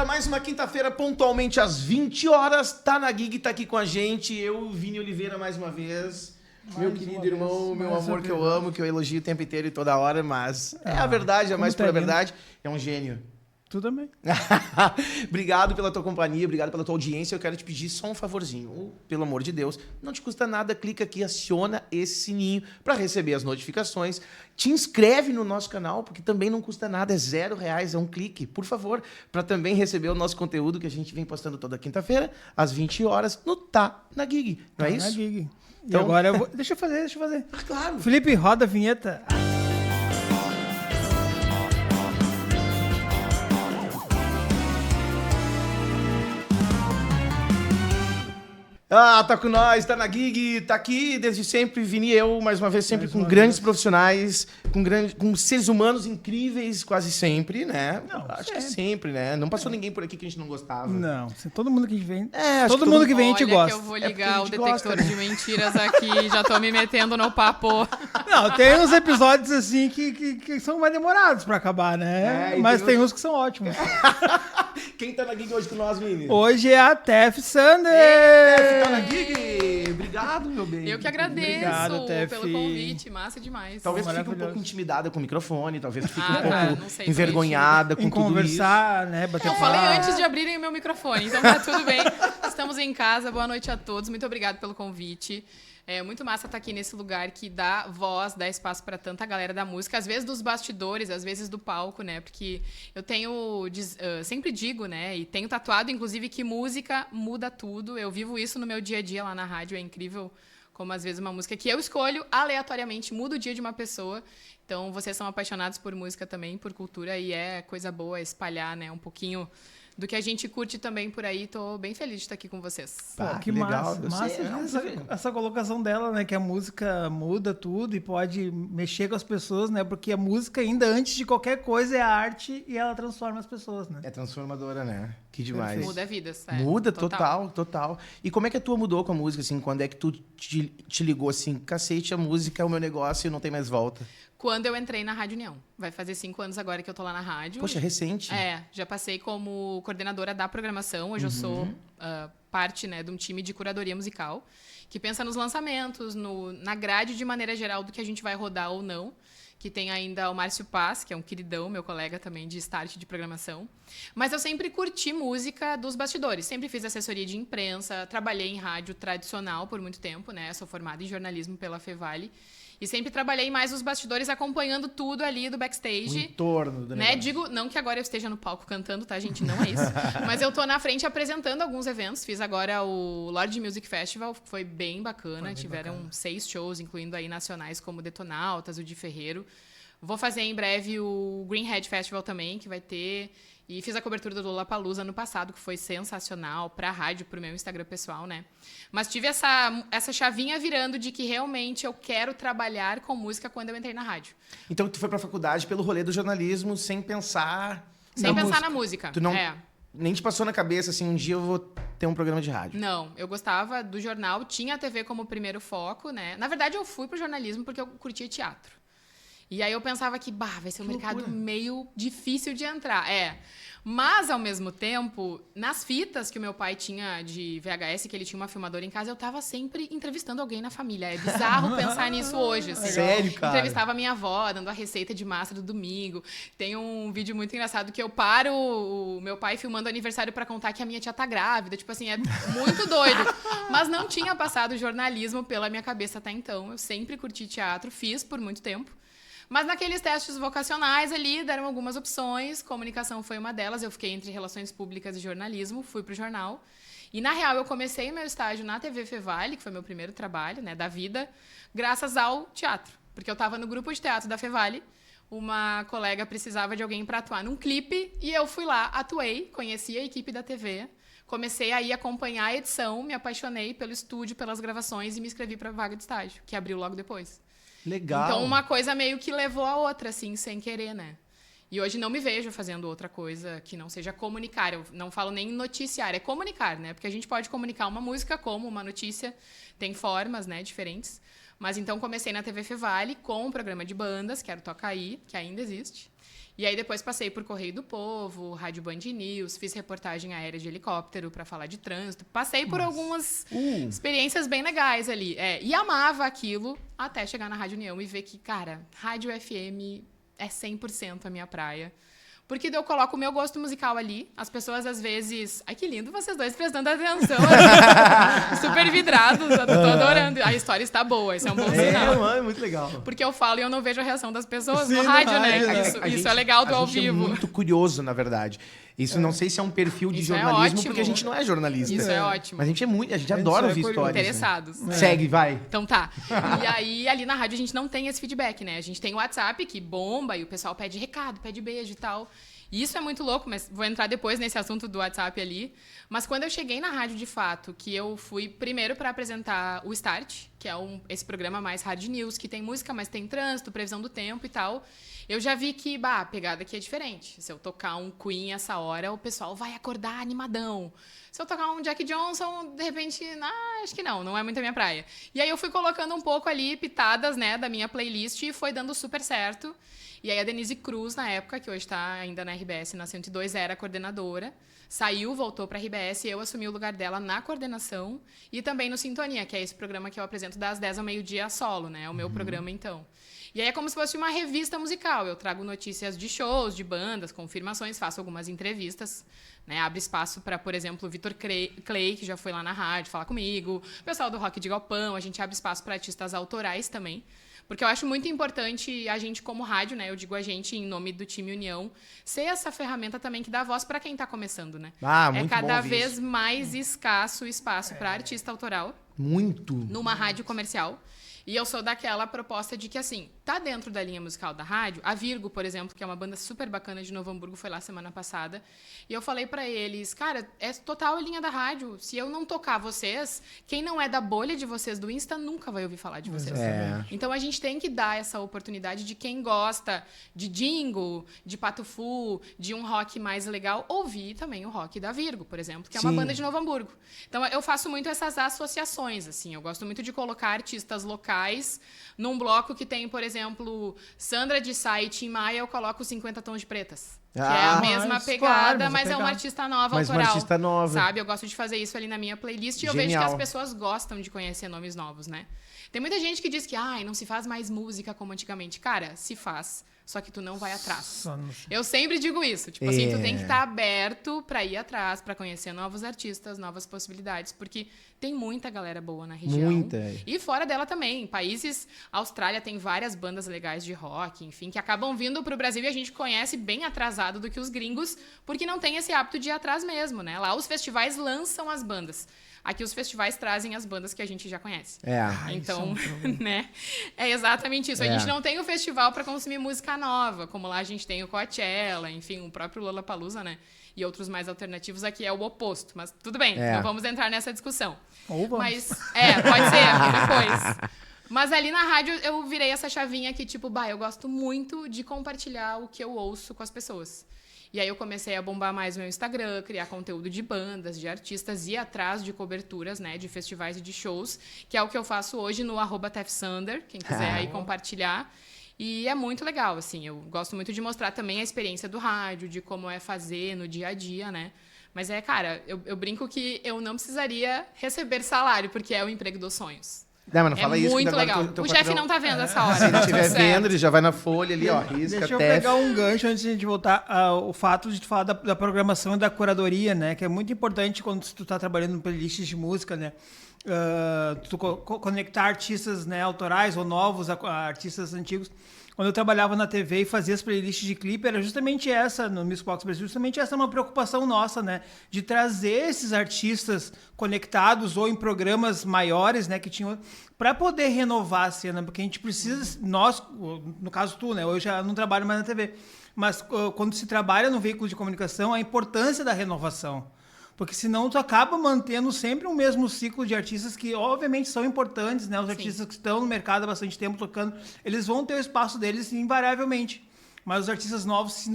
galera, mais uma quinta-feira, pontualmente às 20 horas. Tá na Gig, tá aqui com a gente. Eu, Vini Oliveira, mais uma vez. Meu querido irmão, meu amor que eu amo, que eu elogio o tempo inteiro e toda hora, mas é a verdade, é mais pura verdade. É um gênio. Tu também. Obrigado pela tua companhia, obrigado pela tua audiência. Eu quero te pedir só um favorzinho. Pelo amor de Deus, não te custa nada, clica aqui, aciona esse sininho para receber as notificações. Te inscreve no nosso canal, porque também não custa nada, é R$0, é um clique, por favor, para também receber o nosso conteúdo que a gente vem postando toda quinta-feira, às 20 horas, no Tá na Gig, não é isso? Tá na Gig. Então... E agora eu vou... Deixa eu fazer. Claro. Felipe, roda a vinheta. Ah, tá com nós, tá na Gig, tá aqui desde sempre, Vini e eu, mais uma vez, sempre com grandes profissionais, com seres humanos incríveis quase sempre, né? Não, acho que sempre, né? Não passou ninguém por aqui que a gente não gostava. Não, todo mundo que vem. É, todo mundo que vem a gente Olha gosta. que eu vou ligar o gente detector gosta, né? de mentiras aqui, já tô me metendo no papo. Não, tem uns episódios assim que são mais demorados pra acabar, né? É, Mas tem uns uns que são ótimos. Quem tá na Gig hoje com nós, Vini? Hoje é a Tef Sander. Tef, tá na Gig! Obrigado, meu bem. Eu que agradeço Obrigado, Tef. pelo convite, massa demais. Talvez tu fique um Maravilhoso. pouco intimidada com o microfone, talvez tu fique um tá, pouco não sei, envergonhada com Em tudo conversar, né? Bater Eu falei papo. antes de abrirem o meu microfone, então tá tudo bem. Estamos em casa, boa noite a todos, muito obrigado pelo convite. É muito massa estar aqui nesse lugar que dá voz, dá espaço para tanta galera da música, às vezes dos bastidores, às vezes do palco, né? Porque eu tenho, sempre digo, né? E tenho tatuado, inclusive, que música muda tudo. Eu vivo isso no meu dia a dia lá na rádio, é incrível como às vezes uma música que eu escolho aleatoriamente muda o dia de uma pessoa. Então, vocês são apaixonados por música também, por cultura, e é coisa boa espalhar, né? Um pouquinho do que a gente curte também por aí. Tô bem feliz de estar aqui com vocês. Pô, Ah, que legal. massa. Massa essa colocação dela, né? Que a música muda tudo e pode mexer com as pessoas, né? Porque a música, ainda antes de qualquer coisa, é a arte e ela transforma as pessoas, né? É transformadora, né? Que demais. Muda vidas. Muda, total. E como é que a tua mudou com a música, assim? Quando é que tu te ligou assim, cacete, a música é o meu negócio e não tem mais volta? Quando eu entrei na Rádio União. Vai fazer 5 anos agora que eu tô lá na rádio. Poxa, recente. Já passei como coordenadora da programação. Hoje eu sou parte, né, de um time de curadoria musical que pensa nos lançamentos, na grade de maneira geral do que a gente vai rodar ou não. Que tem ainda o Márcio Paz, que é um queridão, meu colega também de start de programação. Mas eu sempre curti música dos bastidores. Sempre fiz assessoria de imprensa, trabalhei em rádio tradicional por muito tempo, né? Sou formada em jornalismo pela Fevale. E sempre trabalhei mais os bastidores, acompanhando tudo ali do backstage. O entorno do né? negócio. Digo, não que agora eu esteja no palco cantando, tá, gente? Não é isso. Mas eu tô na frente apresentando alguns eventos. Fiz agora o Lorde Music Festival, que foi bem bacana. Tiveram 6 shows, incluindo aí nacionais como Detonautas, o de Ferreiro. Vou fazer em breve o Greenhead Festival também, que vai ter... E fiz a cobertura do Lollapalooza ano passado, que foi sensacional, pra rádio, pro meu Instagram pessoal, né? Mas tive essa chavinha virando de que realmente eu quero trabalhar com música quando eu entrei na rádio. Então tu foi pra faculdade pelo rolê do jornalismo sem pensar... Sem pensar na música. Tu não... Nem te passou na cabeça, assim, um dia eu vou ter um programa de rádio. Não, eu gostava do jornal, tinha a TV como primeiro foco, né? Na verdade, eu fui pro jornalismo porque eu curtia teatro. E aí eu pensava que, vai ser um mercado meio difícil de entrar. Mas, ao mesmo tempo, nas fitas que o meu pai tinha de VHS, que ele tinha uma filmadora em casa, eu tava sempre entrevistando alguém na família. É bizarro pensar nisso hoje, assim. Sério, cara? Entrevistava a minha avó, dando a receita de massa do domingo. Tem um vídeo muito engraçado que eu paro o meu pai filmando o aniversário pra contar que a minha tia tá grávida. Tipo assim, é muito doido. Mas não tinha passado jornalismo pela minha cabeça até então. Eu sempre curti teatro, fiz por muito tempo. Mas naqueles testes vocacionais ali, deram algumas opções, comunicação foi uma delas, eu fiquei entre relações públicas e jornalismo, fui pro jornal. E, na real, eu comecei meu estágio na TV Fevale, que foi meu primeiro trabalho, né, da vida, graças ao teatro. Porque eu estava no grupo de teatro da Fevale, uma colega precisava de alguém para atuar num clipe, e eu fui lá, atuei, conheci a equipe da TV, comecei aí a acompanhar a edição, me apaixonei pelo estúdio, pelas gravações, e me inscrevi para a vaga de estágio, que abriu logo depois. Legal. Então, uma coisa meio que levou a outra, assim, sem querer, né? E hoje não me vejo fazendo outra coisa que não seja comunicar. Eu não falo nem noticiar, é comunicar, né? Porque a gente pode comunicar uma música como uma notícia, tem formas, né, diferentes. Mas então comecei na TV Fevale com um programa de bandas, que era o Toca Aí, que ainda existe. E aí depois passei por Correio do Povo, Rádio Band News, fiz reportagem aérea de helicóptero para falar de trânsito. Passei por algumas experiências bem legais ali. E amava aquilo até chegar na Rádio União e ver que, cara, Rádio FM é 100% a minha praia. Porque daí eu coloco o meu gosto musical ali. As pessoas, às vezes... Ai, que lindo vocês dois prestando atenção. Super vidrados. Eu tô adorando. A história está boa. Isso é um bom sinal. É muito legal. Porque eu falo e eu não vejo a reação das pessoas no rádio, né? Isso é legal do ao vivo. É muito curioso, na verdade. Isso não sei se é um perfil de Isso jornalismo, ótimo. porque a gente não é jornalista. Isso é ótimo. Mas a gente adora ouvir histórias. Interessados. Né? Segue, vai. Então tá. E aí, ali na rádio, a gente não tem esse feedback, né? A gente tem o WhatsApp, que bomba, e o pessoal pede recado, pede beijo e tal. E isso é muito louco, mas vou entrar depois nesse assunto do WhatsApp ali. Mas quando eu cheguei na rádio, de fato, que eu fui primeiro para apresentar o Start, que é esse programa mais hard news, que tem música, mas tem trânsito, previsão do tempo e tal, eu já vi que, a pegada aqui é diferente. Se eu tocar um Queen essa hora, o pessoal vai acordar animadão. Se eu tocar um Jack Johnson, de repente, acho que não é muito a minha praia. E aí eu fui colocando um pouco ali, pitadas, né, da minha playlist, e foi dando super certo. E aí a Denise Cruz, na época, que hoje está ainda na RBS, na 102, era a coordenadora. Saiu, voltou para a RBS, e eu assumi o lugar dela na coordenação e também no Sintonia, que é esse programa que eu apresento das 10 ao meio-dia solo, né? É o meu programa, então. E aí é como se fosse uma revista musical. Eu trago notícias de shows, de bandas, confirmações, faço algumas entrevistas, né? Abre espaço para, por exemplo, o Vitor Clay, que já foi lá na rádio falar comigo, o pessoal do Rock de Galpão, a gente abre espaço para artistas autorais também. Porque eu acho muito importante a gente, como rádio, né? Eu digo a gente em nome do time União, ser essa ferramenta também que dá voz para quem está começando, né? Muito é cada bom vez mais escasso o espaço para artista autoral. Muito. Numa rádio comercial. E eu sou daquela proposta de que, assim, tá dentro da linha musical da rádio. A Virgo, por exemplo, que é uma banda super bacana de Novo Hamburgo, foi lá semana passada. E eu falei pra eles, cara, é total a linha da rádio. Se eu não tocar vocês, quem não é da bolha de vocês do Insta nunca vai ouvir falar de vocês. Então a gente tem que dar essa oportunidade de quem gosta de jingle, de Patufu, de um rock mais legal, ouvir também o rock da Virgo, por exemplo, que é uma banda de Novo Hamburgo. Então eu faço muito essas associações, assim. Eu gosto muito de colocar artistas locais num bloco que tem, por exemplo, Sandra de Sá e Tim Maia, eu coloco 50 Tons de Pretas. Que é a mesma pegada, mas é uma artista nova, autoral. Uma artista nova. Sabe? Eu gosto de fazer isso ali na minha playlist e eu vejo que as pessoas gostam de conhecer nomes novos, né? Tem muita gente que diz que não se faz mais música como antigamente. Cara, se faz. Só que tu não vai atrás. Eu sempre digo isso. Tipo assim, tu tem que estar aberto pra ir atrás, pra conhecer novos artistas, novas possibilidades, porque tem muita galera boa na região. Muita. E fora dela também. Países... Austrália tem várias bandas legais de rock, enfim, que acabam vindo pro Brasil e a gente conhece bem atrasado do que os gringos, porque não tem esse hábito de ir atrás mesmo, né? Lá os festivais lançam as bandas. Aqui os festivais trazem as bandas que a gente já conhece. Então, né? É exatamente isso. A gente não tem o festival para consumir música nova, como lá a gente tem o Coachella, enfim, o próprio Lollapalooza, né? E outros mais alternativos, aqui é o oposto. Mas tudo bem, não vamos entrar nessa discussão. Ou vamos. Mas, pode ser, depois. Mas ali na rádio eu virei essa chavinha que, tipo, eu gosto muito de compartilhar o que eu ouço com as pessoas. E aí eu comecei a bombar mais o meu Instagram, criar conteúdo de bandas, de artistas, ir atrás de coberturas, né, de festivais e de shows, que é o que eu faço hoje no @tefsander, quem quiser aí compartilhar. E é muito legal, assim, eu gosto muito de mostrar também a experiência do rádio, de como é fazer no dia a dia, né? Mas cara, eu brinco que eu não precisaria receber salário, porque é o emprego dos sonhos. Não, não fala isso, muito legal. O chefe não tá vendo essa hora. Se ele tá estiver tudo vendo, certo. ele já vai na folha ali, ó, risca, Deixa eu pegar um gancho antes de a gente voltar ao fato de falar da programação e da curadoria, né? Que é muito importante quando tu tá trabalhando em playlists de música, né? Tu conectar artistas, né, autorais ou novos a artistas antigos. Quando eu trabalhava na TV e fazia as playlists de clipe, era justamente essa, no Mixbox Brasil, justamente essa é uma preocupação nossa, né? De trazer esses artistas conectados ou em programas maiores, né? Que tinham, para poder renovar a cena, porque a gente precisa, nós, no caso tu, né? Eu já não trabalho mais na TV, mas quando se trabalha no veículo de comunicação, a importância da renovação. Porque senão tu acaba mantendo sempre o mesmo ciclo de artistas que obviamente são importantes, né? Os artistas que estão no mercado há bastante tempo tocando, eles vão ter o espaço deles invariavelmente. Mas os artistas novos,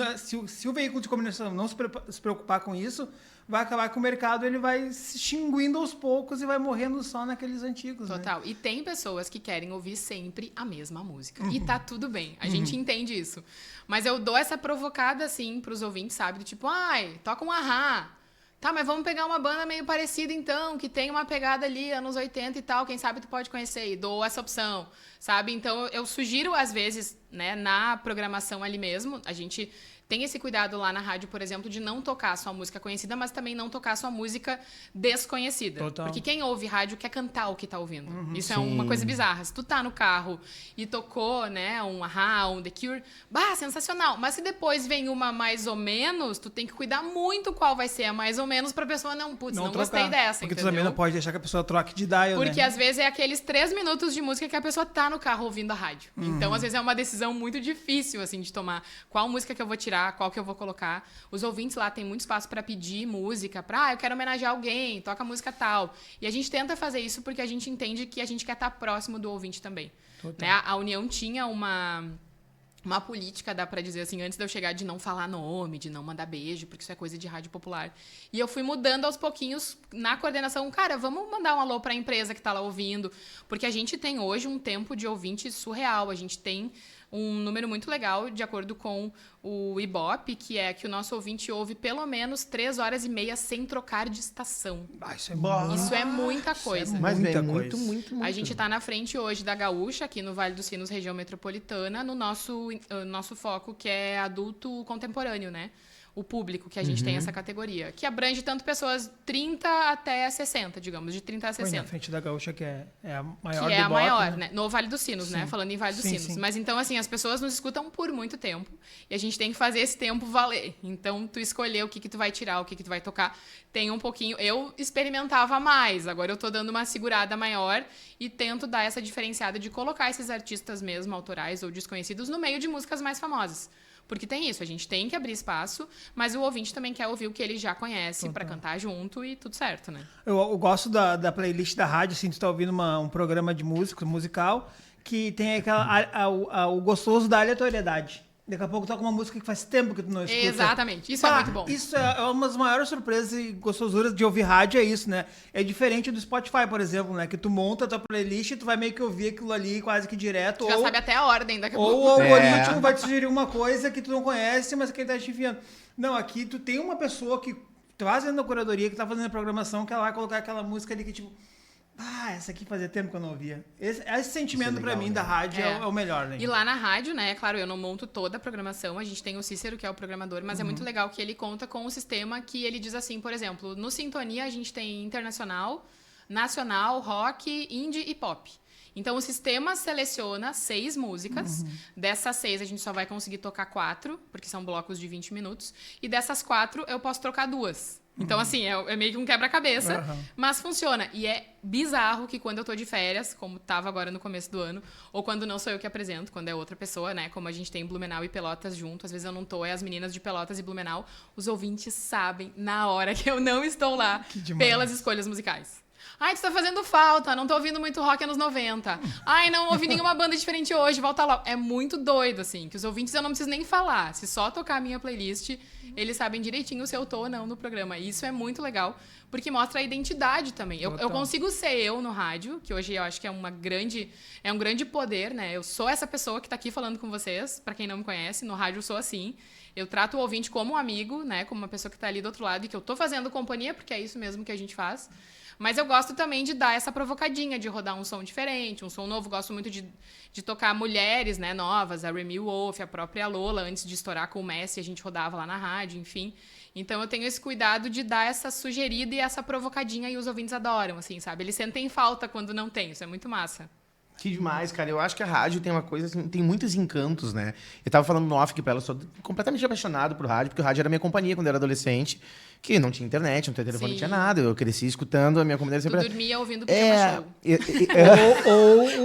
se o veículo de comunicação não se preocupar com isso, vai acabar que o mercado ele vai se extinguindo aos poucos e vai morrendo só naqueles antigos. Total. Né? E tem pessoas que querem ouvir sempre a mesma música. E tá tudo bem. A gente entende isso. Mas eu dou essa provocada, assim, pros ouvintes, sabe? Do tipo, toca um Ahá. Tá, mas vamos pegar uma banda meio parecida, então, que tem uma pegada ali, anos 80 e tal, quem sabe tu pode conhecer. E dou essa opção, sabe? Então, eu sugiro, às vezes, né, na programação ali mesmo, a gente tem esse cuidado lá na rádio, por exemplo, de não tocar só música conhecida, mas também não tocar só música desconhecida. Total. Porque quem ouve rádio quer cantar o que tá ouvindo. Isso é uma coisa bizarra. Se tu tá no carro e tocou, né, um Ahá, um The Cure, sensacional. Mas se depois vem uma mais ou menos, tu tem que cuidar muito qual vai ser a mais ou menos pra pessoa não gostei dessa, porque entendeu? tu também não pode deixar que a pessoa troque de dial, Porque né? às vezes é aqueles 3 minutos de música que a pessoa tá no carro ouvindo a rádio. Então, às vezes é uma decisão muito difícil, assim, de tomar qual música que eu vou tirar, qual que eu vou colocar. Os ouvintes lá têm muito espaço para pedir música, eu quero homenagear alguém, toca música tal. E a gente tenta fazer isso porque a gente entende que a gente quer estar próximo do ouvinte também. Né? A União tinha uma política, dá pra dizer assim, antes de eu chegar, de não falar nome, de não mandar beijo, porque isso é coisa de rádio popular. E eu fui mudando aos pouquinhos na coordenação. Cara, vamos mandar um alô pra empresa que tá lá ouvindo. Porque a gente tem hoje um tempo de ouvinte surreal. A gente tem um número muito legal, de acordo com o Ibope, que é que o nosso ouvinte ouve pelo menos 3 horas e meia sem trocar de estação. Isso é bom. Isso é muita coisa. Mas Muita bem, coisa. muito. A gente está na frente hoje da Gaúcha, aqui no Vale dos Sinos, região metropolitana, no nosso foco, que é adulto contemporâneo, né? O público que a gente tem essa categoria, que abrange tanto pessoas 30 até 60, digamos, de 30 a 60. Na frente da Gaúcha, que é a maior Que é do a Ibope, maior, né? né? No Vale dos Sinos, né? Falando em Vale dos Sinos. Sim. Mas então, assim, as pessoas nos escutam por muito tempo e a gente tem que fazer esse tempo valer. Então, tu escolher o que tu vai tirar, o que tu vai tocar, tem um pouquinho... Eu experimentava mais, agora eu tô dando uma segurada maior e tento dar essa diferenciada de colocar esses artistas mesmo, autorais ou desconhecidos, no meio de músicas mais famosas. Porque tem isso, a gente tem que abrir espaço, mas o ouvinte também quer ouvir o que ele já conhece para cantar junto e tudo certo, né? Eu gosto da playlist da rádio, assim, tu tá ouvindo um programa de música, musical, que tem o gostoso da aleatoriedade. Daqui a pouco toca uma música que faz tempo que tu não escuta. Exatamente, isso é muito bom. Isso é uma das maiores surpresas e gostosuras de ouvir rádio, é isso, né? É diferente do Spotify, por exemplo, né? Que tu monta a tua playlist e tu vai meio que ouvir aquilo ali quase que direto. Já sabe até a ordem daqui a pouco. Ou o algoritmo vai te sugerir uma coisa que tu não conhece, mas que ele tá te enfiando. Não, aqui tu tem uma pessoa que tá fazendo a curadoria, que tá fazendo a programação, que ela vai colocar aquela música ali que tipo... essa aqui fazia tempo que eu não ouvia. Esse sentimento legal, pra mim né? da rádio é o melhor, né? E lá na rádio, né, claro, eu não monto toda a programação, a gente tem o Cícero, que é o programador, mas é muito legal que ele conta com um sistema que ele diz assim, por exemplo, no Sintonia a gente tem internacional, nacional, rock, indie e pop. Então o sistema seleciona 6 músicas, dessas 6 a gente só vai conseguir tocar 4, porque são blocos de 20 minutos, e dessas 4 eu posso trocar 2. Então, assim, é meio que um quebra-cabeça, mas funciona. E é bizarro que quando eu tô de férias, como tava agora no começo do ano, ou quando não sou eu que apresento, quando é outra pessoa, né? Como a gente tem Blumenau e Pelotas junto, às vezes eu não tô, é as meninas de Pelotas e Blumenau, os ouvintes sabem na hora que eu não estou lá pelas escolhas musicais. Ai, tu tá fazendo falta, não tô ouvindo muito rock anos 90. Ai, não ouvi nenhuma banda diferente hoje, volta lá. É muito doido, assim, que os ouvintes eu não preciso nem falar. Se só tocar a minha playlist, eles sabem direitinho se eu tô ou não no programa. E isso é muito legal, porque mostra a identidade também. Eu consigo ser eu no rádio, que hoje eu acho que é um grande poder, né? Eu sou essa pessoa que tá aqui falando com vocês, pra quem não me conhece, no rádio eu sou assim. Eu trato o ouvinte como um amigo, né? Como uma pessoa que tá ali do outro lado e que eu tô fazendo companhia, porque é isso mesmo que a gente faz. Mas eu gosto também de dar essa provocadinha, de rodar um som diferente, um som novo. Gosto muito de tocar mulheres, né, novas, a Remy Wolf, a própria Lola, antes de estourar com o Messi, a gente rodava lá na rádio, enfim. Então eu tenho esse cuidado de dar essa sugerida e essa provocadinha e os ouvintes adoram, assim, sabe? Eles sentem falta quando não tem, isso é muito massa. Que demais, cara. Eu acho que a rádio tem uma coisa assim, tem muitos encantos, né? Eu tava falando no off que pra ela, eu sou completamente apaixonado por rádio, porque o rádio era minha companhia quando eu era adolescente, que não tinha internet, não tinha telefone, não tinha nada. Eu cresci escutando, a minha comunidade Tu sempre... dormia ouvindo o Pijama Show.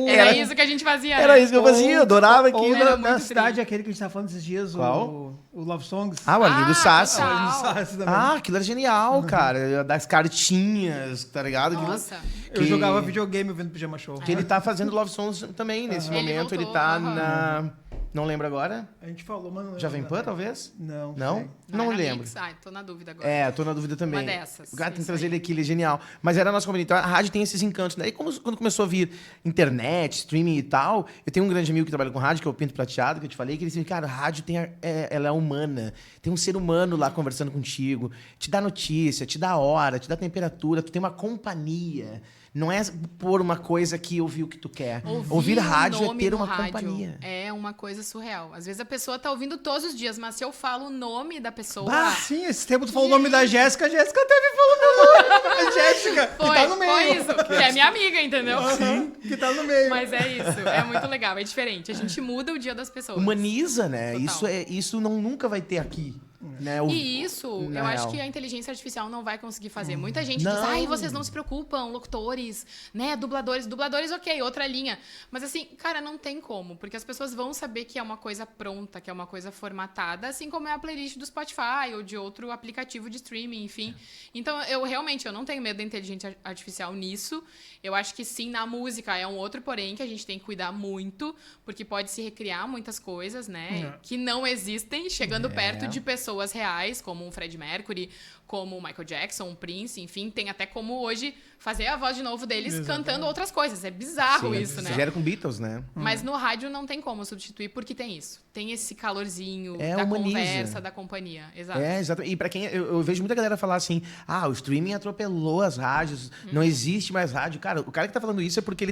Era Era isso que a gente fazia, Era né? isso que eu fazia, eu adorava aquilo. Ou Era na muito cidade, tri. aquele que a gente tava falando esses dias, Qual? o Love Songs. Ah, o Arlindo Ah, Sassi. total. Ah, aquilo era genial, cara. Das cartinhas, tá ligado? Aquilo- Nossa. Eu jogava videogame ouvindo Pijama Show. Que ele tá fazendo Love Songs também nesse Ele momento. Ele voltou, tá aham. Não lembro agora. A gente falou, mas não lembro. Jovem Pan, talvez? Não. Não? sei. Não era lembro. Mix? Ai, tô na dúvida agora. É, tô na dúvida também. Uma dessas, O cara tem que isso trazer aí. ele aqui, ele é genial. Mas era a nossa companhia. Então, a rádio tem esses encantos. Daí, quando começou a vir internet, streaming e tal, eu tenho um grande amigo que trabalha com rádio, que é o Pinto Prateado, que eu te falei, que ele disse, cara, a rádio ela é humana. Tem um ser humano lá conversando contigo, te dá notícia, te dá hora, te dá temperatura, tu tem uma companhia. Não é por uma coisa que ouvir o que tu quer. Ouvir o rádio é nome ter no uma rádio companhia. É uma coisa surreal. Às vezes a pessoa tá ouvindo todos os dias, mas se eu falo o nome da pessoa... Ah, sim, esse tempo tu falou o nome da Jéssica, a Jéssica até me falou meu nome. A Jéssica, que tá no meio. Foi isso, que é minha amiga, entendeu? Sim, que tá no meio. Mas é isso, é muito legal, é diferente. A gente muda o dia das pessoas. Humaniza, né? Total. Isso nunca vai ter aqui. Né? E isso, na eu acho real. que a inteligência artificial não vai conseguir fazer. Muita gente diz, Não. ai, vocês não se preocupam, locutores, né, dubladores. Dubladores, ok, outra linha. Mas assim, cara, não tem como, porque as pessoas vão saber que é uma coisa pronta, que é uma coisa formatada, assim como é a playlist do Spotify ou de outro aplicativo de streaming, enfim. Então, eu não tenho medo da inteligência artificial nisso. Eu acho que sim, na música é um outro porém que a gente tem que cuidar muito, porque pode se recriar muitas coisas, né, que não existem, chegando perto de pessoas reais, como um Freddie Mercury, como o Michael Jackson, um Prince, enfim, tem até como hoje fazer a voz de novo deles cantando outras coisas. É bizarro isso, né? Fizeram com Beatles, né? Mas no rádio não tem como substituir, porque tem isso. Tem esse calorzinho É, da humaniza. conversa, da companhia. Exato. É, exato. E pra quem. Eu vejo muita galera falar assim: o streaming atropelou as rádios, não existe mais rádio. Cara, o cara que tá falando isso é porque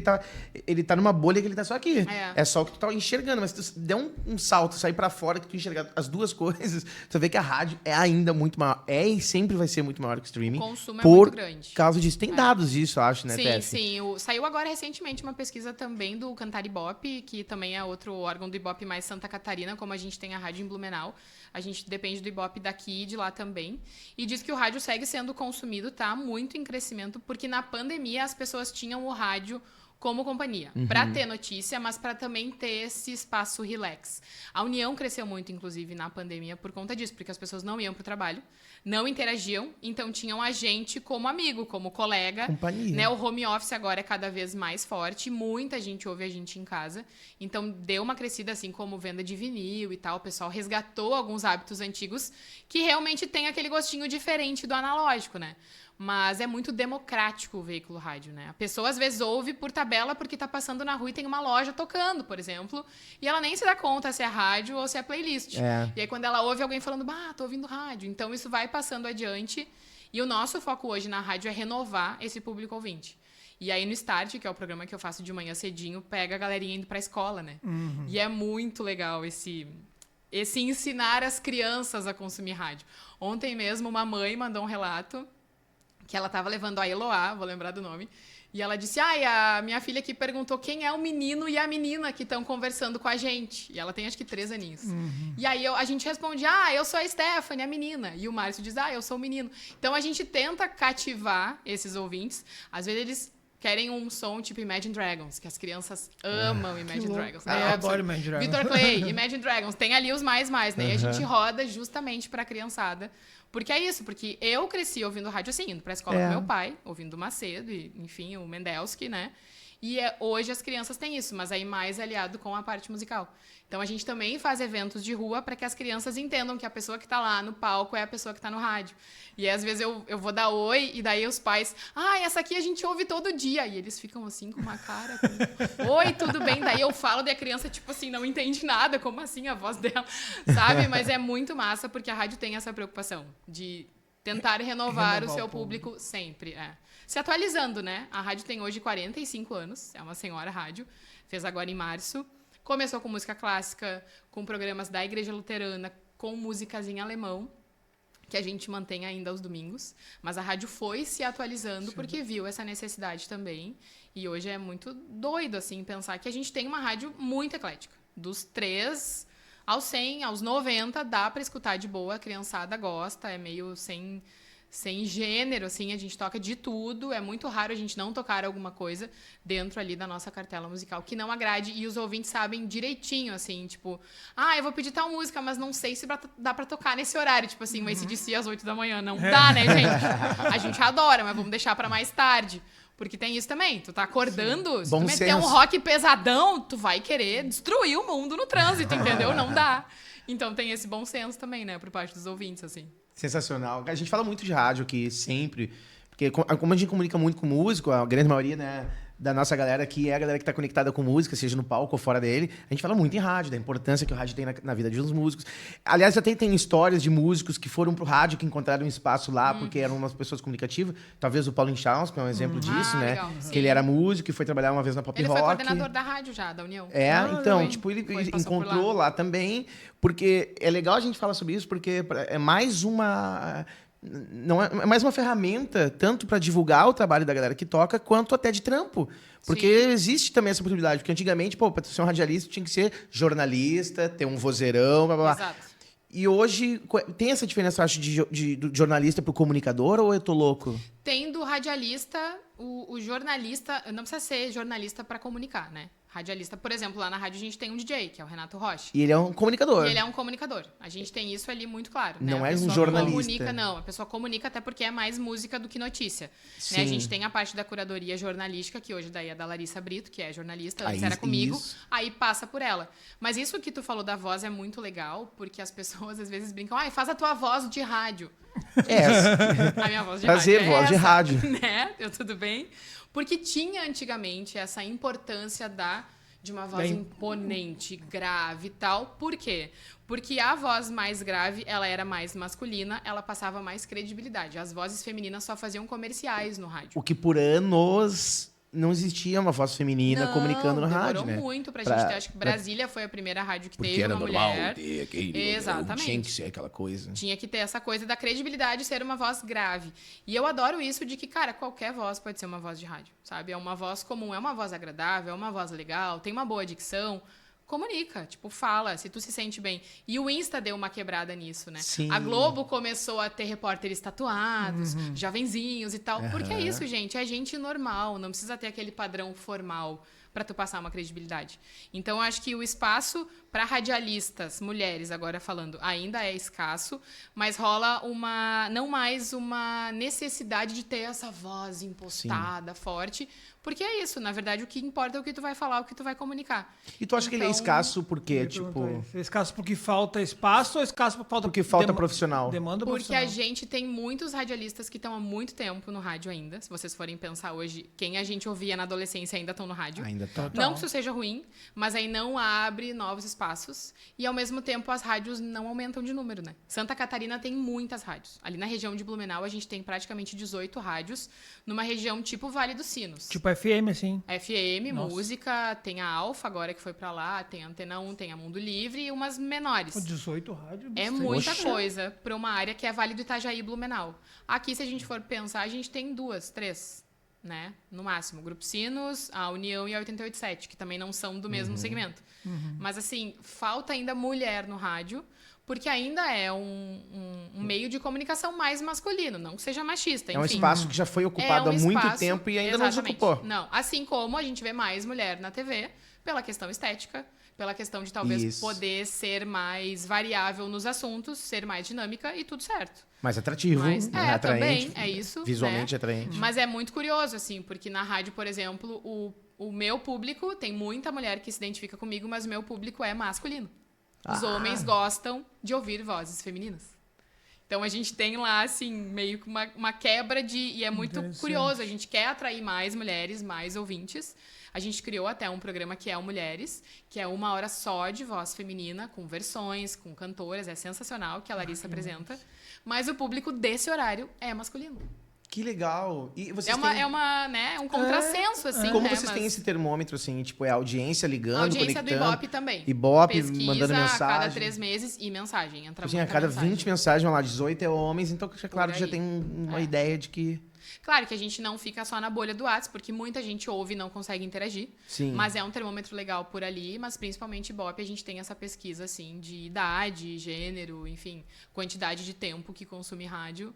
ele tá numa bolha que ele tá só aqui. É só o que tu tá enxergando. Mas se tu der um salto, sair pra fora, que tu enxergar as duas coisas, tu vê que a rádio é ainda muito maior. É e sempre vai ser muito maior que o streaming. O consumo é por muito grande. causa disso. Tem dados disso, eu acho, né, Sim, Tessi? sim. Saiu agora recentemente uma pesquisa também do Cantar Ibope, que também é outro órgão do Ibope mais Santa Catarina, como a gente tem a rádio em Blumenau. A gente depende do Ibope daqui e de lá também. E diz que o rádio segue sendo consumido, tá muito em crescimento, porque na pandemia as pessoas tinham o rádio como companhia, para ter notícia, mas para também ter esse espaço relax. A União cresceu muito, inclusive, na pandemia por conta disso, porque as pessoas não iam para o trabalho, não interagiam, então tinham a gente como amigo, como colega. Companhia. Né? O home office agora é cada vez mais forte, muita gente ouve a gente em casa, então deu uma crescida, assim como venda de vinil e tal, o pessoal resgatou alguns hábitos antigos que realmente tem aquele gostinho diferente do analógico, né? Mas é muito democrático o veículo rádio, né? A pessoa, às vezes, ouve por tabela porque tá passando na rua e tem uma loja tocando, por exemplo, e ela nem se dá conta se é rádio ou se é playlist. E aí, quando ela ouve alguém falando, tô ouvindo rádio. Então, isso vai passando adiante. E o nosso foco hoje na rádio é renovar esse público ouvinte. E aí, no Start, que é o programa que eu faço de manhã cedinho, pega a galerinha indo pra escola, né? E é muito legal esse ensinar as crianças a consumir rádio. Ontem mesmo, uma mãe mandou um relato que ela estava levando a Eloá, vou lembrar do nome, e ela disse, a minha filha aqui perguntou quem é o menino e a menina que estão conversando com a gente. E ela tem, acho que 3 aninhos. E aí a gente responde, eu sou a Stephanie, a menina. E o Márcio diz, eu sou o menino. Então, a gente tenta cativar esses ouvintes. Às vezes, eles querem um som tipo Imagine Dragons, que as crianças amam Imagine Dragons. Né? Eu adoro Imagine Dragons. Victor Clay, Imagine Dragons. Tem ali os mais, né? E a gente roda justamente para a criançada. Porque é isso, porque eu cresci ouvindo rádio assim, indo pra escola com meu pai, ouvindo o Macedo, e, enfim, o Mendelski, né? E hoje as crianças têm isso, mas aí mais aliado com a parte musical. Então a gente também faz eventos de rua para que as crianças entendam que a pessoa que está lá no palco é a pessoa que está no rádio. E aí, às vezes eu vou dar oi e daí os pais, essa aqui a gente ouve todo dia. E eles ficam assim com uma cara, oi, tudo bem? Daí eu falo e a criança, tipo assim, não entende nada, como assim a voz dela, sabe? Mas é muito massa porque a rádio tem essa preocupação de tentar renovar o seu público sempre. Se atualizando, né? A rádio tem hoje 45 anos, é uma senhora rádio, fez agora em março. Começou com música clássica, com programas da Igreja Luterana, com músicas em alemão, que a gente mantém ainda aos domingos. Mas a rádio foi se atualizando porque viu essa necessidade também. E hoje é muito doido, assim, pensar que a gente tem uma rádio muito eclética. Dos 3 aos 100, aos 90, dá para escutar de boa, a criançada gosta, é meio sem gênero, assim, a gente toca de tudo. É muito raro a gente não tocar alguma coisa dentro ali da nossa cartela musical que não agrade. E os ouvintes sabem direitinho, assim, tipo... eu vou pedir tal música, mas não sei se dá pra tocar nesse horário. Tipo assim, o AC/DC às 8 da manhã. Não dá, né, gente? A gente adora, mas vamos deixar pra mais tarde. Porque tem isso também. Tu tá acordando, se Bom tu meter um senso. rock pesadão, tu vai querer destruir o mundo no trânsito, entendeu? Não dá. Então tem esse bom senso também, né? Por parte dos ouvintes, assim. Sensacional. A gente fala muito de rádio aqui, sempre. Porque como a gente comunica muito com músico, a grande maioria, né, da nossa galera aqui é a galera que tá conectada com música, seja no palco ou fora dele. A gente fala muito em rádio, da importância que o rádio tem na vida de uns músicos. Aliás, até tem histórias de músicos que foram pro rádio, que encontraram um espaço lá, porque eram umas pessoas comunicativas. Talvez o Paulinho Chaus, que é um exemplo disso, né? Legal, Que sim. ele era músico e foi trabalhar uma vez na Pop Ele Rock. foi coordenador da rádio já, da União. Então, legal. tipo, ele Foi, passou por encontrou lá também, porque é legal a gente falar sobre isso, porque é mais uma... Não é mais uma ferramenta, tanto para divulgar o trabalho da galera que toca, quanto até de trampo. Porque existe também essa possibilidade. Porque antigamente, para ser um radialista, tinha que ser jornalista, ter um vozeirão, blá, blá, blá. Exato. E hoje, tem essa diferença, acho, do jornalista pro comunicador, ou eu tô louco? Tem do radialista, o jornalista... Não precisa ser jornalista para comunicar, né? Radialista, por exemplo, lá na rádio a gente tem um DJ, que é o Renato Rocha. E ele é um comunicador. E ele é um comunicador. A gente tem isso ali muito claro. Né? Não A é um pessoa jornalista. Comunica, não, a pessoa comunica até porque é mais música do que notícia. Sim. Né? A gente tem a parte da curadoria jornalística, que hoje daí é da Larissa Brito, que é jornalista, antes Aí, era comigo, isso. aí passa por ela. Mas isso que tu falou da voz é muito legal, porque as pessoas às vezes brincam, faz a tua voz de rádio. A minha voz de Fazer rádio. voz de rádio. Né? Tudo bem? Porque tinha antigamente essa importância de uma voz imponente, grave e tal. Por quê? Porque a voz mais grave, ela era mais masculina, ela passava mais credibilidade. As vozes femininas só faziam comerciais no rádio. O que por anos não existia uma voz feminina comunicando no rádio, né? Demorou muito pra gente ter. Acho que Brasília foi a primeira rádio que teve uma mulher. ter aquele... Exatamente. Tinha que ser aquela coisa. Tinha que ter essa coisa da credibilidade ser uma voz grave. E eu adoro isso de que, cara, qualquer voz pode ser uma voz de rádio, sabe? É uma voz comum, é uma voz agradável, é uma voz legal, tem uma boa dicção. Comunica, tipo, fala, se tu se sente bem. E o Insta deu uma quebrada nisso, né? Sim. A Globo começou a ter repórteres tatuados, jovenzinhos e tal. Porque é isso, gente, é gente normal, não precisa ter aquele padrão formal para tu passar uma credibilidade. Então, eu acho que o espaço para radialistas, mulheres, agora falando, ainda é escasso, mas rola não mais uma necessidade de ter essa voz impostada, forte, porque é isso, na verdade, o que importa é o que tu vai falar, o que tu vai comunicar. E tu acha que ele é Então, escasso porque, tipo... É escasso porque falta espaço ou escasso Porque falta profissional? Demanda Porque profissional. a gente tem muitos radialistas que estão há muito tempo no rádio ainda. Se vocês forem pensar hoje, quem a gente ouvia na adolescência ainda estão no rádio. Ainda tá. Não que isso seja ruim, mas aí não abre novos espaços. E, ao mesmo tempo, as rádios não aumentam de número, né? Santa Catarina tem muitas rádios. Ali na região de Blumenau, a gente tem praticamente 18 rádios, numa região tipo Vale dos Sinos. Tipo FM, assim. FM, música, tem a Alfa agora que foi pra lá, tem a Antena 1, tem a Mundo Livre e umas menores. 18 rádios. É bastante. muita coisa para uma área que é Vale do Itajaí e Blumenau. Aqui, se a gente for pensar, a gente tem 2, 3, né? No máximo. Grupo Sinos, a União e a 887, que também não são do mesmo segmento. Mas, assim, falta ainda mulher no rádio, porque ainda é um meio de comunicação mais masculino, não que seja machista, enfim. É um espaço que já foi ocupado há muito tempo e ainda não Exatamente. desocupou. Não, assim como a gente vê mais mulher na TV, pela questão estética, pela questão de talvez Isso. poder ser mais variável nos assuntos, ser mais dinâmica e tudo certo. Mais atrativo, Mas, né? Atraente. também, é isso. Visualmente né? atraente. Mas é muito curioso, assim, porque na rádio, por exemplo, o meu público, tem muita mulher que se identifica comigo, mas o meu público é masculino. Os homens gostam de ouvir vozes femininas. Então a gente tem lá, assim, meio que uma quebra de... E é muito curioso, a gente quer atrair mais mulheres, mais ouvintes. A gente criou até um programa que é o Mulheres, que é 1 hora só de voz feminina, com versões, com cantoras, é sensacional, que a Larissa apresenta. Mas o público desse horário é masculino. Que legal. E vocês É um contrassenso, assim, Como né? vocês têm esse termômetro, assim, tipo, é a audiência ligando, A audiência conectando? do Ibope também. Ibope Pesquisa mandando a mensagem. cada 3 meses e mensagem. Entra Assim, a muita cada mensagem. 20 mensagens, vão lá, 18 é homens, então, claro, Por já aí. tem uma ideia de que... Claro que a gente não fica só na bolha do WhatsApp, porque muita gente ouve e não consegue interagir. Sim. Mas é um termômetro legal por ali, mas principalmente Ibope a gente tem essa pesquisa, assim, de idade, gênero, enfim, quantidade de tempo que consome rádio.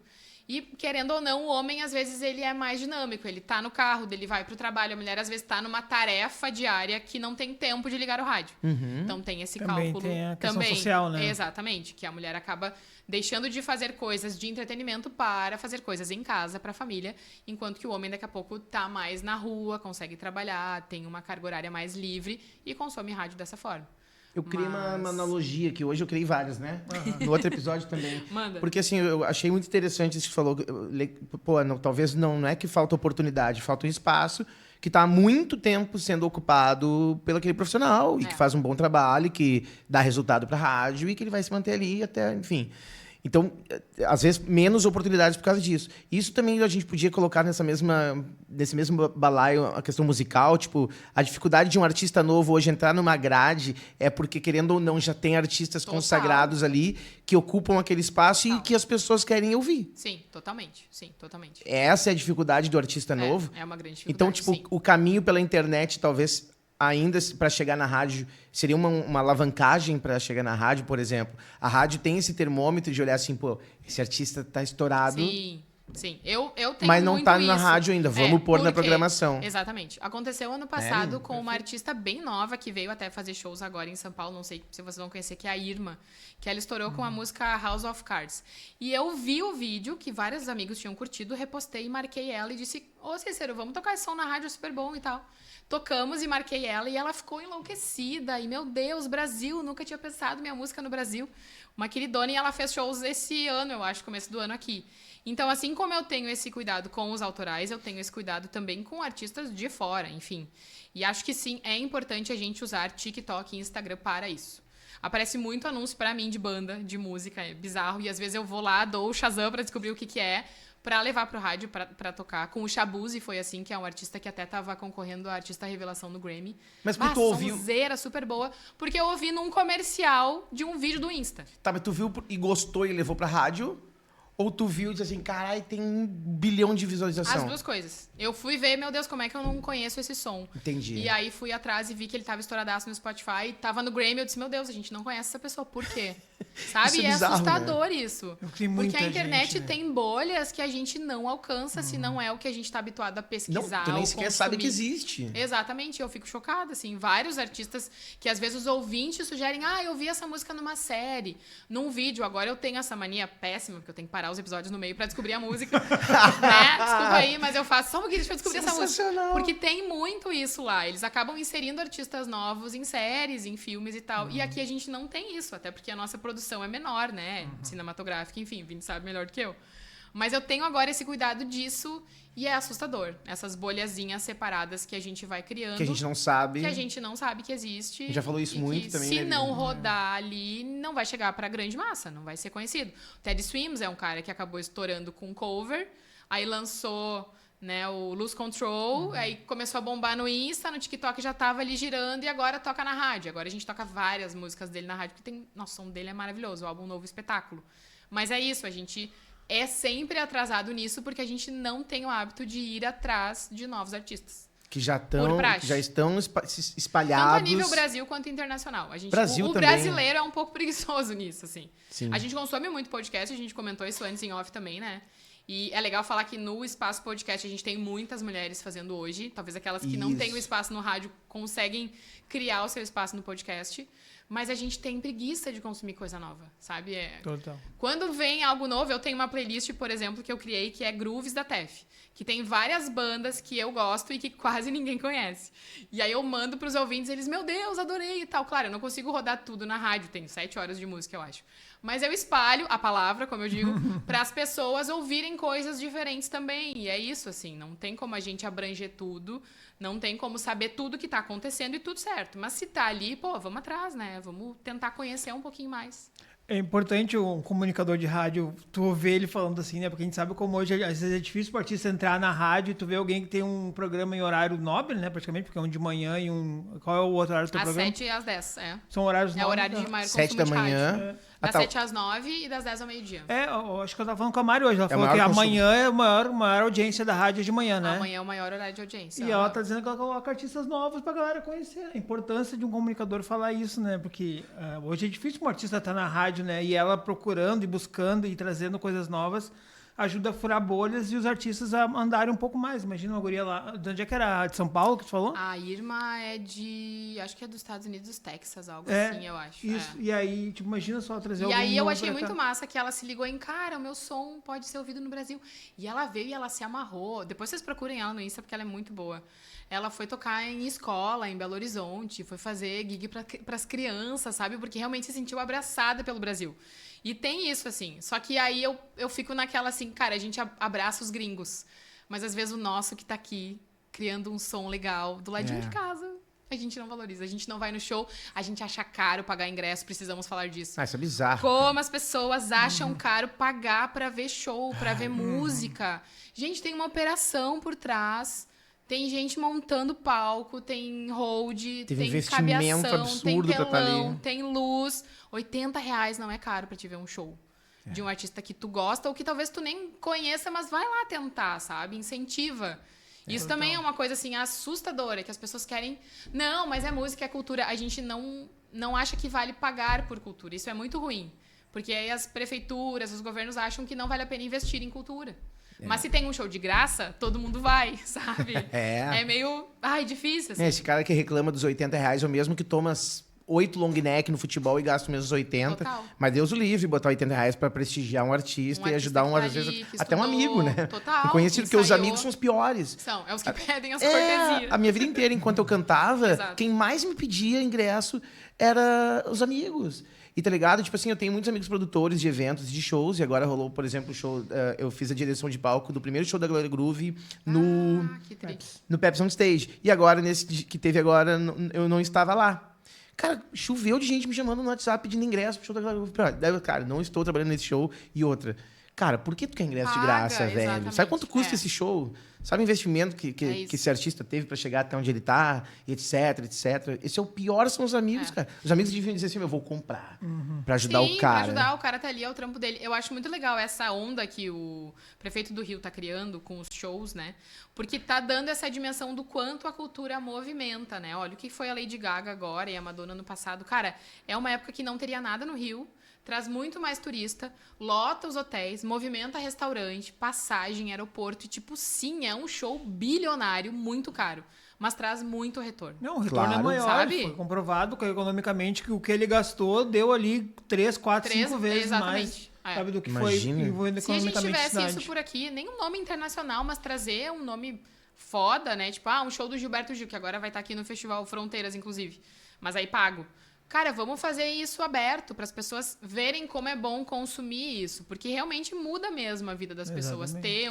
E, querendo ou não, o homem, às vezes, ele é mais dinâmico. Ele tá no carro, ele vai pro trabalho. A mulher, às vezes, tá numa tarefa diária que não tem tempo de ligar o rádio. Então, tem esse Também cálculo. tem a questão social, né? Exatamente. Que a mulher acaba deixando de fazer coisas de entretenimento para fazer coisas em casa, para a família. família, enquanto que o homem daqui a pouco tá mais na rua, consegue trabalhar, tem uma carga horária mais livre e consome rádio dessa forma. Eu criei uma analogia, que hoje eu criei várias, né? No outro episódio também. Manda. Porque, assim, eu achei muito interessante isso que você falou. Pô, talvez não é que falta oportunidade, falta um espaço que está há muito tempo sendo ocupado pelo aquele profissional e que faz um bom trabalho, que dá resultado para a rádio e que ele vai se manter ali até, enfim... Então, às vezes, menos oportunidades por causa disso. Isso também a gente podia colocar nesse mesmo balaio a questão musical. Tipo, a dificuldade de um artista novo hoje entrar numa grade é porque, querendo ou não, já tem artistas consagrados ali que ocupam aquele espaço e que as pessoas querem ouvir. Sim, totalmente. Sim, totalmente. Essa é a dificuldade do artista novo. É uma grande dificuldade, então, tipo, sim. o caminho pela internet, talvez... ainda para chegar na rádio, seria uma alavancagem para chegar na rádio, por exemplo. A rádio tem esse termômetro de olhar assim, pô, esse artista tá estourado. Sim, sim. Eu tenho mas não muito tá na isso. rádio ainda, vamos pôr na Por quê? programação. Exatamente. Aconteceu ano passado com uma artista bem nova que veio até fazer shows agora em São Paulo, não sei se vocês vão conhecer, que é a Irma, que ela estourou com a música House of Cards. E eu vi o vídeo que vários amigos tinham curtido, repostei e marquei ela e disse: ô Cícero, vamos tocar esse som na rádio, é super bom e tal. Tocamos e marquei ela e ela ficou enlouquecida. E, meu Deus, Brasil, nunca tinha pensado minha música no Brasil. Uma queridona, e ela fez shows esse ano, eu acho, começo do ano aqui. Então, assim como eu tenho esse cuidado com os autorais, eu tenho esse cuidado também com artistas de fora, enfim. E acho que sim, é importante a gente usar TikTok e Instagram para isso. Aparece muito anúncio pra mim de banda, de música, é bizarro. E às vezes eu vou lá, dou o Shazam pra descobrir o que é, pra levar pro rádio, pra tocar. Com o Shabuzi foi assim, que é um artista que até tava concorrendo a artista revelação do Grammy. Mas porque tu ouviu... sonzeira super boa, porque eu ouvi num comercial de um vídeo do Insta. Tá, mas tu viu e gostou e levou pra rádio? Ou tu viu e disse assim, caralho, tem 1 bilhão de visualização? As duas coisas. Eu fui ver, meu Deus, como é que eu não conheço esse som? Entendi. E aí fui atrás e vi que ele tava estouradaço no Spotify, tava no Grammy, eu disse, meu Deus, a gente não conhece essa pessoa, por quê? Sabe? Isso é é bizarro, assustador isso. Tem muita Porque a internet gente, né? tem bolhas que a gente não alcança se não é o que a gente tá habituado a pesquisar. Não, tu nem ou sequer sabe que consumir. existe. Exatamente, eu fico chocada, assim, vários artistas que às vezes os ouvintes sugerem, eu vi essa música numa série, num vídeo, agora eu tenho essa mania péssima, porque eu tenho que parar os episódios no meio pra descobrir a música, né? Desculpa aí, mas eu faço só um pouquinho, deixa eu descobrir essa música. Porque tem muito isso lá, eles acabam inserindo artistas novos em séries, em filmes e tal, e aqui a gente não tem isso, até porque a nossa produção é menor, né, cinematográfica, enfim, o Vini sabe melhor do que eu. Mas eu tenho agora esse cuidado disso e é assustador. Essas bolhazinhas separadas que a gente vai criando. Que a gente não sabe. Que a gente não sabe que existe. A gente já falou isso e muito que, também, se né, não Vivi? rodar ali, não vai chegar pra grande massa, não vai ser conhecido. O Ted Swims é um cara que acabou estourando com cover, aí lançou, né, o Lose Control, aí começou a bombar no Insta, no TikTok já tava ali girando e agora toca na rádio. Agora a gente toca várias músicas dele na rádio, porque tem... Nossa, o som dele é maravilhoso, o álbum novo espetáculo. Mas é isso, a gente é sempre atrasado nisso porque a gente não tem o hábito de ir atrás de novos artistas. Que já Por praxe. estão espalhados. Tanto a nível Brasil quanto internacional. A gente, Brasil o também. brasileiro é um pouco preguiçoso nisso, assim. Sim. A gente consome muito podcast, a gente comentou isso antes em off também, né? E é legal falar que no espaço podcast a gente tem muitas mulheres fazendo hoje. Talvez aquelas que não têm o espaço no rádio conseguem criar o seu espaço no podcast. Mas a gente tem preguiça de consumir coisa nova, sabe? Total. Quando vem algo novo, eu tenho uma playlist, por exemplo, que eu criei, que é Grooves da TEF, que tem várias bandas que eu gosto e que quase ninguém conhece. E aí eu mando pros ouvintes, eles, meu Deus, adorei e tal. Claro, eu não consigo rodar tudo na rádio, tem 7 horas de música, eu acho. Mas eu espalho a palavra, como eu digo, para as pessoas ouvirem coisas diferentes também. E é isso, assim, não tem como a gente abranger tudo, não tem como saber tudo que tá acontecendo e tudo certo. Mas se tá ali, pô, vamos atrás, né? Vamos tentar conhecer um pouquinho mais. É importante um comunicador de rádio, tu ver ele falando assim, né? Porque a gente sabe como hoje, às vezes é difícil o artista entrar na rádio e tu vê alguém que tem um programa em horário nobre, né? Praticamente, porque é um de manhã e um... Qual é o outro horário do teu Às programa? 7 e às 10, é. São horários É o nobres, horário né? de maior 7 consumo da de manhã. rádio. Ah, Das tá. 7 às 9 e das 10 ao meio-dia. Eu acho que eu tava falando com a Mari hoje. Ela o falou que maior amanhã é a maior audiência da rádio de manhã, né? Amanhã é o maior horário de audiência. E ela tá dizendo que ela coloca artistas novos pra galera conhecer. A importância de um comunicador falar isso, né? Porque hoje é difícil um artista estar na rádio, né? E ela procurando e buscando e trazendo coisas novas. ajuda a furar bolhas e os artistas a andarem um pouco mais. Imagina uma guria lá. De onde é que era? De São Paulo que tu falou? A Irma é de... Acho que é dos Estados Unidos, dos Texas, algo É, assim, eu acho. Isso. É. E aí, tipo, imagina só trazer E algum aí eu novo achei pra cá. muito massa que ela se ligou em, cara, o meu som pode ser ouvido no Brasil. E ela veio e ela se amarrou. Depois vocês procurem ela no Insta, porque ela é muito boa. Ela foi tocar em escola, em Belo Horizonte, foi fazer gig pras crianças, sabe? Porque realmente se sentiu abraçada pelo Brasil. E tem isso, assim. Só que aí eu fico naquela, assim, cara, a gente abraça os gringos. Mas às vezes o nosso que tá aqui, criando um som legal, do ladinho de casa, a gente não valoriza. A gente não vai no show, a gente acha caro pagar ingresso, precisamos falar disso. Ah, isso é bizarro. Como as pessoas acham caro pagar pra ver show, pra ver música. Gente, tem uma operação por trás. Tem gente montando palco, tem hold, tem investimento cabeação, tem absurdo pra tá telão, ali. tem luz. R$80 não é caro pra te ver um show. De um artista que tu gosta ou que talvez tu nem conheça, mas vai lá tentar, sabe? Incentiva. Isso também é uma coisa, assim, assustadora, que as pessoas querem... Não, mas é música, é cultura. A gente não acha que vale pagar por cultura. Isso é muito ruim. Porque aí as prefeituras, os governos acham que não vale a pena investir em cultura. Mas se tem um show de graça, todo mundo vai, sabe? É meio... Ai, difícil, assim. Esse cara que reclama dos R$80 é o mesmo que toma 8 long neck no futebol e gasta os mesmos 80. Total. Mas Deus o livre botar R$80 pra prestigiar um artista e ajudar que um, tá às vezes, ali, que até um estudou. amigo, né? Total, Reconhecido que que os ensaiou. amigos são os piores. É os que pedem as cortesias. A minha vida inteira, enquanto eu cantava, Exato. quem mais me pedia ingresso era os amigos. E tá ligado? Tipo assim, eu tenho muitos amigos produtores de eventos, de shows, e agora rolou, por exemplo, o show. Eu fiz a direção de palco do primeiro show da Glória Groove no Que triste. Pepsi on Stage. E agora, nesse que teve agora, eu não estava lá. Cara, choveu de gente me chamando no WhatsApp pedindo ingresso pro show da Glória Groove. Daí eu, cara, não estou trabalhando nesse show. E outra, cara, por que tu quer ingresso de Paga, graça, velho? exatamente. Sabe quanto custa É. esse show? Sabe o investimento que isso. esse artista teve pra chegar até onde ele tá? E etc, etc. Esse é o pior, são os amigos, cara. Os amigos deviam dizer assim, eu vou comprar pra ajudar Sim, o cara. pra ajudar, o cara tá ali, é o trampo dele. Eu acho muito legal essa onda que o prefeito do Rio tá criando com os shows, né? Porque tá dando essa dimensão do quanto a cultura movimenta, né? Olha o que foi a Lady Gaga agora e a Madonna no passado. Cara, é uma época que não teria nada no Rio, traz muito mais turista, lota os hotéis, movimenta restaurante, passagem, aeroporto. E, tipo, sim, é um show bilionário, muito caro. Mas traz muito retorno. Não, o retorno Claro. é maior. Sabe? Foi comprovado que, economicamente que o que ele gastou deu ali 3, 4, 5 vezes exatamente. mais. É. Sabe, do que Imagina. foi envolvendo Se a gente economicamente a tivesse cidade. isso por aqui, nem um nome internacional, mas trazer um nome foda, né? Tipo, um show do Gilberto Gil, que agora vai estar aqui no Festival Fronteiras, inclusive. Mas aí pago. Cara, vamos fazer isso aberto para as pessoas verem como é bom consumir isso, porque realmente muda mesmo a vida das pessoas ter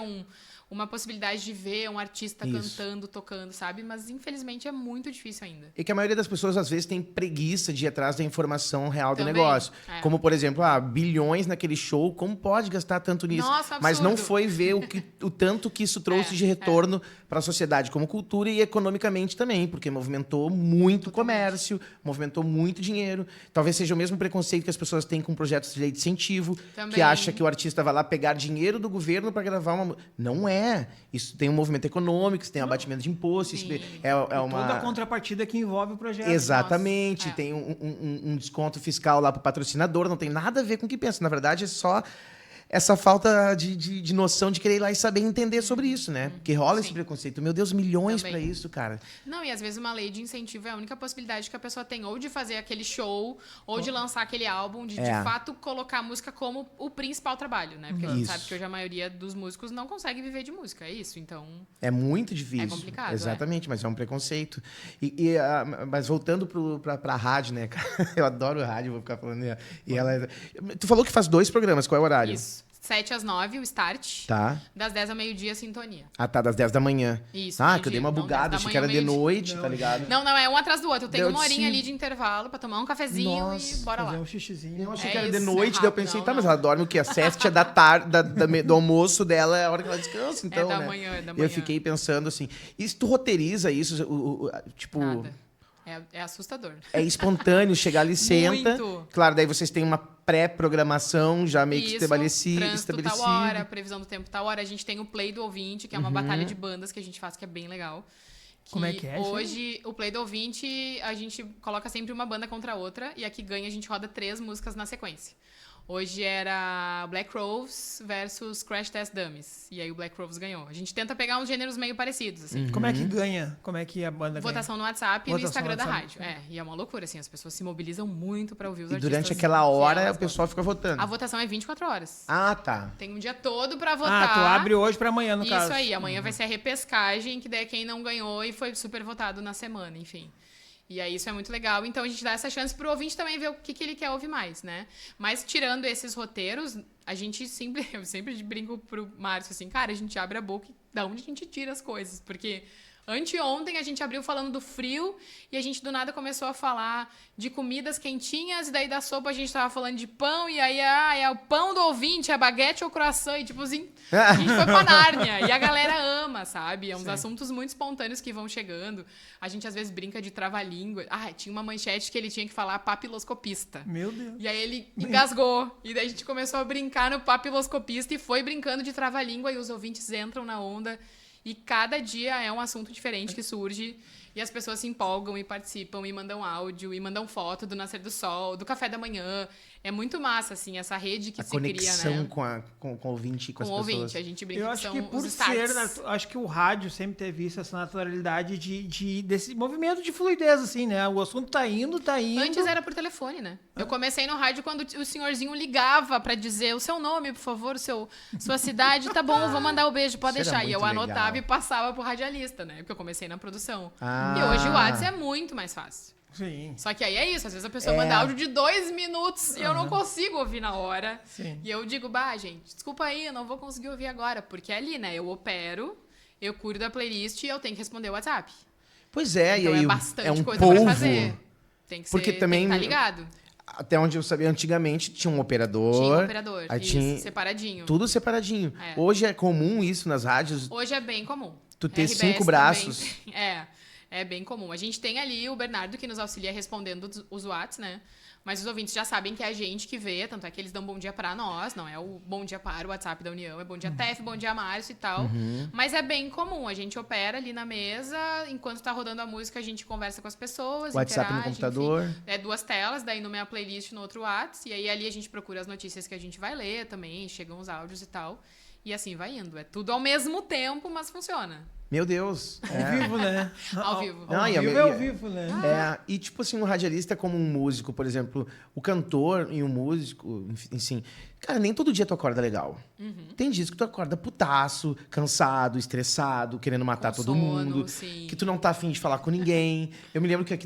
uma possibilidade de ver um artista Isso. cantando, tocando, sabe? Mas infelizmente é muito difícil ainda. E que a maioria das pessoas, às vezes, tem preguiça de ir atrás da informação real do Também, negócio. é. Como, por exemplo, bilhões naquele show, como pode gastar tanto nisso? Nossa, Mas não absurdo. foi ver o tanto que isso trouxe de retorno para a sociedade como cultura e economicamente também, porque movimentou muito comércio, movimentou muito dinheiro. Talvez seja o mesmo preconceito que as pessoas têm com projetos de lei de incentivo, Também. que acha que o artista vai lá pegar dinheiro do governo para gravar uma... Não é. Isso tem um movimento econômico, isso tem abatimento de imposto, isso é uma... Toda a contrapartida que envolve o projeto. Exatamente. Nossa, é. Tem um desconto fiscal lá pro patrocinador, não tem nada a ver com o que pensa. Na verdade, é só essa falta de noção de querer ir lá e saber entender sobre isso, né? Porque rola esse Sim. preconceito. Meu Deus, milhões Também. pra isso, cara. Não, e às vezes uma lei de incentivo é a única possibilidade que a pessoa tem ou de fazer aquele show, ou de lançar aquele álbum, de fato colocar a música como o principal trabalho, né? Porque a gente Isso. sabe que hoje a maioria dos músicos não consegue viver de música, é isso. Então, É muito difícil. É complicado, Exatamente, mas é um preconceito. Mas voltando pra rádio, né, cara? Eu adoro rádio, vou ficar falando. E ela... Tu falou que faz 2 programas, qual é o horário? isso. 7 às 9, o start. Tá. Das 10 ao meio-dia, a sintonia. Ah, tá, das 10 da manhã. Isso, Ah, meio-dia. que eu dei uma Não, bugada, 10 da achei que era manhã, de meio-dia. noite, tá ligado? Não, é um atrás do outro. Eu tenho Deu uma horinha sim. ali de intervalo pra tomar um cafezinho Nossa, e bora Fazer lá. um xixizinho. Eu achei É que era de isso, noite, é daí eu rápido, pensei, não, tá, mas não. ela dorme o quê? Às 7 da tarde, do almoço dela é a hora que ela descansa, então, da né? manhã, é da E manhã. eu fiquei pensando assim, e se tu roteiriza isso, tipo, Nada. É assustador. é espontâneo, chegar ali, senta. Muito. Claro, daí vocês têm uma pré-programação já meio que Isso, estabelecida. trânsito tal hora, previsão do tempo tal hora. A gente tem o Play do Ouvinte, que é uma batalha de bandas que a gente faz, que é bem legal. Como é que é isso aí? Hoje, o Play do Ouvinte, a gente coloca sempre uma banda contra a outra, e a que ganha a gente roda 3 músicas na sequência. Hoje era Black Crowes versus Crash Test Dummies. E aí o Black Crowes ganhou. A gente tenta pegar uns gêneros meio parecidos, assim. Como é que ganha? Como é que a banda ganha? Votação no WhatsApp e no Votação Instagram no da WhatsApp. rádio. E é uma loucura, assim. As pessoas se mobilizam muito pra ouvir os E artistas. durante aquela que hora elas o pessoal fica votando. A votação é 24 horas. Ah, tá. Tem um dia todo pra votar. Tu abre hoje pra amanhã, no Isso caso. aí, amanhã vai ser a repescagem, que daí é quem não ganhou e foi super votado na semana, enfim. E aí isso é muito legal. Então a gente dá essa chance pro ouvinte também ver o que ele quer ouvir mais, né? Mas tirando esses roteiros, a gente sempre... Eu sempre brinco pro Márcio assim, cara, a gente abre a boca e da onde a gente tira as coisas? Porque... Anteontem a gente abriu falando do frio e a gente do nada começou a falar de comidas quentinhas e daí da sopa a gente tava falando de pão e aí é o pão do ouvinte, é baguete ou croissant e tipo assim, a gente foi pra Nárnia e a galera ama, sabe? É uns assuntos muito espontâneos que vão chegando. A gente às vezes brinca de trava-língua. Tinha uma manchete que ele tinha que falar papiloscopista. Meu Deus. E aí ele engasgou. E daí a gente começou a brincar no papiloscopista e foi brincando de trava-língua e os ouvintes entram na onda. E cada dia é um assunto diferente que surge e as pessoas se empolgam e participam e mandam áudio e mandam foto do nascer do sol, do café da manhã. É muito massa, assim, essa rede que A se cria, conexão né? com o ouvinte e com as Com o pessoas. ouvinte, a gente brinca Eu que acho são que por os ser, starts. acho que o rádio sempre teve isso, essa naturalidade desse movimento de fluidez, assim, né? O assunto tá indo. Antes era por telefone, né? Eu comecei no rádio quando o senhorzinho ligava pra dizer o seu nome, por favor, sua cidade, tá bom, vou mandar o beijo, pode Isso era deixar. E eu muito anotava legal. e passava pro radialista, né? Porque eu comecei na produção. Ah. E hoje o WhatsApp é muito mais fácil. Sim. Só que aí é isso, às vezes a pessoa manda áudio de 2 minutos e eu não consigo ouvir na hora. Sim. E eu digo, gente, desculpa aí, eu não vou conseguir ouvir agora. Porque é ali, né, eu opero, eu cuido da playlist e eu tenho que responder o WhatsApp. Pois é, Então e aí é bastante é um coisa polvo. pra fazer. Tem que Porque ser, também- tem que estar ligado. Até onde eu sabia, antigamente tinha um operador. Tinha um operador, aí isso, tinha separadinho. tudo separadinho. É. Hoje é comum isso nas rádios. Hoje é bem comum. Tu ter RBS 5 braços. também. É bem comum. A gente tem ali o Bernardo que nos auxilia respondendo os Whats, né? Mas os ouvintes já sabem que é a gente que vê, tanto é que eles dão bom dia pra nós, não é o bom dia para o WhatsApp da União, é bom dia TEF, bom dia Márcio e tal. Mas é bem comum, a gente opera ali na mesa, enquanto tá rodando a música a gente conversa com as pessoas, WhatsApp no interage, computador. enfim. É 2 telas, daí no minha playlist no outro WhatsApp, e aí ali a gente procura as notícias que a gente vai ler também, chegam os áudios e tal. E assim vai indo. É tudo ao mesmo tempo, mas funciona. Meu Deus. Ao vivo, né? Ao vivo. Não, Ao e a- vivo é ao vivo, né? E tipo assim, um radialista como um músico, por exemplo, o cantor e o músico, enfim, cara, nem todo dia tu acorda legal. Tem dias que tu acorda putaço, cansado, estressado, querendo matar Com todo sono, mundo, sim. que tu não tá afim de falar com ninguém. Eu me lembro que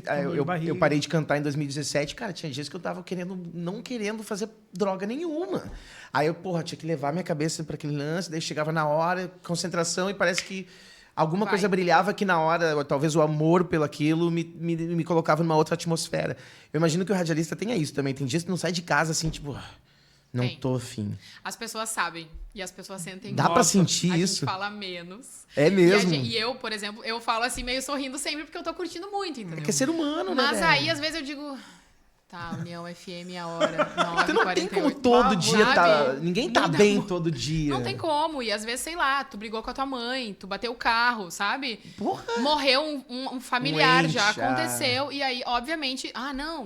barriga. eu parei de cantar em 2017, cara, tinha dias que eu tava não querendo fazer droga nenhuma. Aí eu, tinha que levar minha cabeça para aquele lance, daí chegava na hora, concentração, e parece que alguma Vai. coisa brilhava que na hora, talvez o amor pelo aquilo me colocava numa outra atmosfera. Eu imagino que o radialista tenha isso também. Tem dias que não sai de casa assim, tipo, não Tem. tô afim. As pessoas sabem. E as pessoas sentem. Dá pra Nossa, sentir a isso? gente fala menos. É mesmo. E eu, por exemplo, eu falo assim meio sorrindo sempre porque eu tô curtindo muito, entendeu? É que é ser humano, né? Mas velho? aí, às vezes, eu digo... Tá, União FM, a hora, 9h48. Tu não tem como todo dia sabe? tá... Ninguém tá Muda bem muito. todo dia. Não tem como. E às vezes, sei lá, tu brigou com a tua mãe, tu bateu o carro, sabe? Porra. Morreu um familiar, ente, já aconteceu. E aí, obviamente,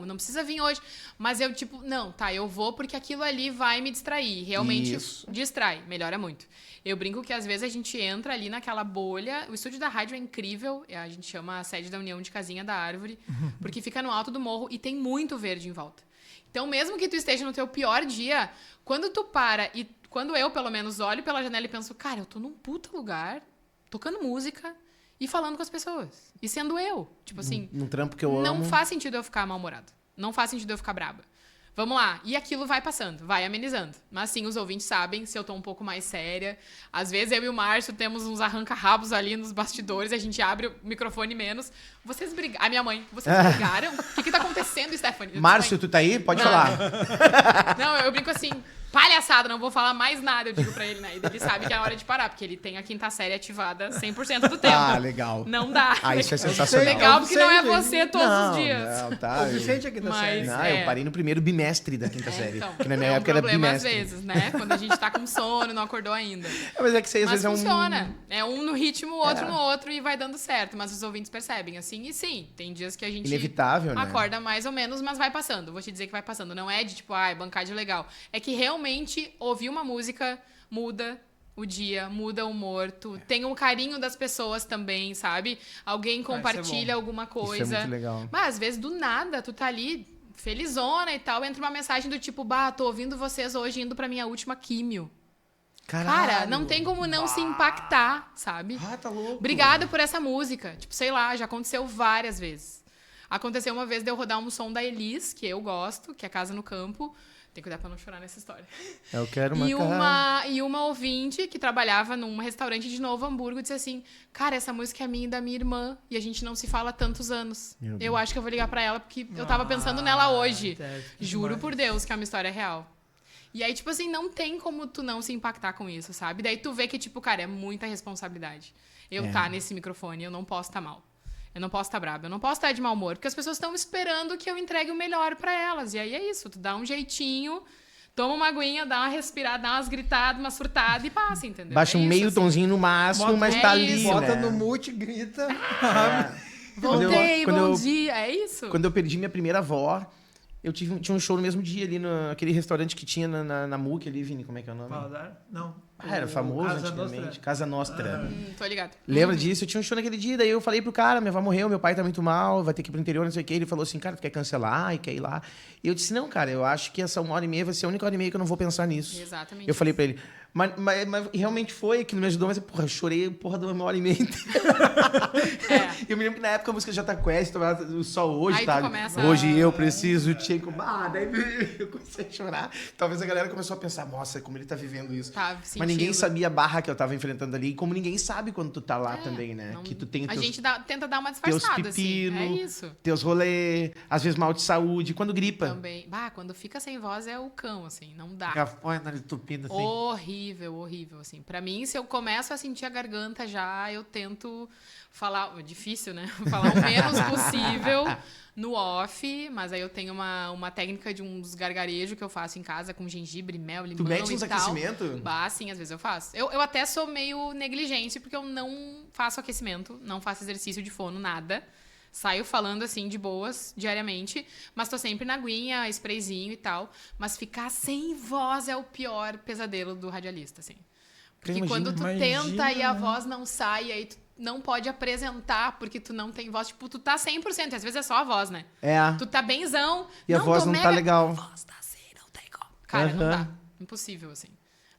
não precisa vir hoje. Mas eu, tipo, não, tá, eu vou porque aquilo ali vai me distrair. Realmente Isso. distrai, melhora muito. Eu brinco que às vezes a gente entra ali naquela bolha. O estúdio da rádio é incrível. A gente chama a sede da União de Casinha da Árvore, porque fica no alto do morro e tem muito verde em volta. Então, mesmo que tu esteja no teu pior dia, quando tu para e quando eu, pelo menos, olho pela janela e penso, cara, eu tô num puta lugar, tocando música e falando com as pessoas. E sendo eu. Tipo assim, Num trampo que eu não amo. faz sentido eu ficar mal-humorado. Não faz sentido eu ficar braba. Vamos lá. E aquilo vai passando, vai amenizando. Mas sim, os ouvintes sabem se eu tô um pouco mais séria. Às vezes eu e o Márcio temos uns arranca-rabos ali nos bastidores, a gente abre o microfone menos. Vocês brigaram. A minha mãe, vocês brigaram? O que tá acontecendo, Stephanie? Eu disse, Márcio, "Mãe, tu tá aí? Pode Não. falar. Não, eu brinco assim. palhaçada, não vou falar mais nada, eu digo pra ele, né? E ele sabe que é hora de parar, porque ele tem a quinta série ativada 100% do tempo. Ah, legal. Não dá. Ah, isso é sensacional. Legal, porque não é você todos os dias. Não, tá. O Vicente aqui da série. Não, eu parei no primeiro bimestre da quinta série. Então, que na minha é um época era problema bimestre. às vezes, né? Quando a gente tá com sono, não acordou ainda. Mas é que você às Mas vezes funciona. É um no ritmo, o outro no outro e vai dando certo. Mas os ouvintes percebem, assim. E sim, tem dias que a gente Inevitável, né? acorda mais ou menos, mas vai passando. Vou te dizer que vai passando. Não é de tipo, ai, bancar de legal. É que realmente ouvir uma música muda o dia, muda o humor. Tu tem um carinho das pessoas também, sabe? Alguém compartilha alguma coisa. Isso é muito legal. Mas às vezes do nada, tu tá ali felizona e tal, entra uma mensagem do tipo, bah, tô ouvindo vocês hoje indo pra minha última químio. Caralho. Cara, não tem como não se impactar, sabe? Ah, tá louco. Obrigada por essa música. Tipo, sei lá, já aconteceu várias vezes. Aconteceu uma vez de eu rodar um som da Elis, que eu gosto, que é Casa no Campo. Tem que cuidar pra não chorar nessa história. Eu quero uma E uma ouvinte que trabalhava num restaurante de Novo Hamburgo disse assim, cara, essa música é minha e da minha irmã e a gente não se fala há tantos anos. Eu acho que eu vou ligar pra ela porque eu tava pensando nela hoje. Juro por Deus que é uma história real. E aí, tipo assim, não tem como tu não se impactar com isso, sabe? Daí tu vê que, tipo, cara, é muita responsabilidade. Eu tá nesse microfone, eu não posso tá mal. Eu não posso estar brava, eu não posso estar de mau humor, porque as pessoas estão esperando que eu entregue o melhor pra elas. E aí é isso, tu dá um jeitinho, toma uma aguinha, dá uma respirada, dá umas gritadas, uma surtada e passa, entendeu? Baixa um meio tonzinho no máximo, mas tá ali, isso. Bota né? no mute, grita. Voltei, Quando bom eu- dia, é isso? Quando eu perdi minha primeira avó, tinha um show no mesmo dia ali naquele restaurante que tinha na MUC ali, Vini, como é que é o nome? Paladar? Não. Ah, era famoso Casa antigamente. Nostra. Casa Nostra. Tô ligado. Lembra disso? Eu tinha um show naquele dia, daí eu falei pro cara, minha avó morreu, meu pai tá muito mal, vai ter que ir pro interior, não sei o quê. Ele falou assim, cara, tu quer cancelar e quer ir lá? E eu disse, não, cara, eu acho que essa 1h30 vai ser a única hora e meia que eu não vou pensar nisso. Exatamente. Eu falei pra ele, mas realmente foi, aquilo me ajudou, mas, porra, eu chorei, porra, de 1h30 inteira. Eu me lembro que na época a música Jota Quest, só hoje, Aí tu tá? começa Hoje eu preciso te... daí eu comecei a chorar. Talvez a galera começou a pensar, nossa, como ele tá vivendo isso. Tá Mas ninguém sentindo. sabia a barra que eu tava enfrentando ali, e como ninguém sabe quando tu tá lá também, né? Não- Que tu tem a teus, gente tenta dar uma teus disfarçada, assim. pepino, É isso. teus rolê, às vezes mal de saúde, quando gripa. Também. Bah, quando fica sem voz é o cão, assim, não dá. Fica põe na entupida assim. Horrível, horrível, assim. Pra mim, se eu começo a sentir a garganta já, eu tento falar... Difícil, né? Falar o menos possível no off, mas aí eu tenho uma técnica de uns gargarejos que eu faço em casa com gengibre, mel, limão Tu mete e uns tal. aquecimento? Bah, sim, às vezes eu faço. Eu até sou meio negligente, porque eu não faço aquecimento, não faço exercício de fono, nada. Saio falando assim de boas diariamente, mas tô sempre na aguinha, sprayzinho e tal. Mas ficar sem voz é o pior pesadelo do radialista, assim. Porque Imagina. quando tu tenta e a voz não sai, aí tu não pode apresentar porque tu não tem voz. Tipo, tu tá 100%, e às vezes é só a voz, né? É. Tu tá benzão. E a voz tô não tá legal. A voz tá assim, não tem como. Cara, não Aham. dá. Impossível, assim.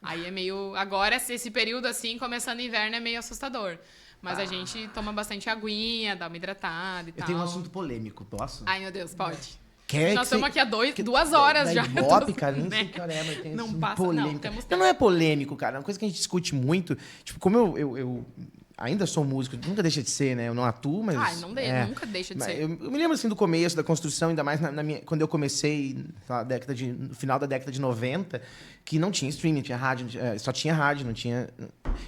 Aí é meio... Agora, esse período, assim, começando o inverno, é meio assustador. Mas a gente toma bastante aguinha, dá uma hidratada e Eu tal. tenho um assunto polêmico, posso? Ai, meu Deus, pode. Quer Nós que estamos você- aqui há 2 horas da já. Ibope, cara, nem né? sei que hora é, mas tem Não assim, passa, não, polêmica. temos Não é polêmico, cara. É uma coisa que a gente discute muito. Tipo, como eu ainda sou músico, nunca deixa de ser, né? Eu não atuo, mas... Ai, não nunca deixa de Mas ser. Eu me lembro, assim, do começo da construção, ainda mais quando eu comecei no final da década de 90, que não tinha streaming, tinha rádio, só tinha rádio, não tinha...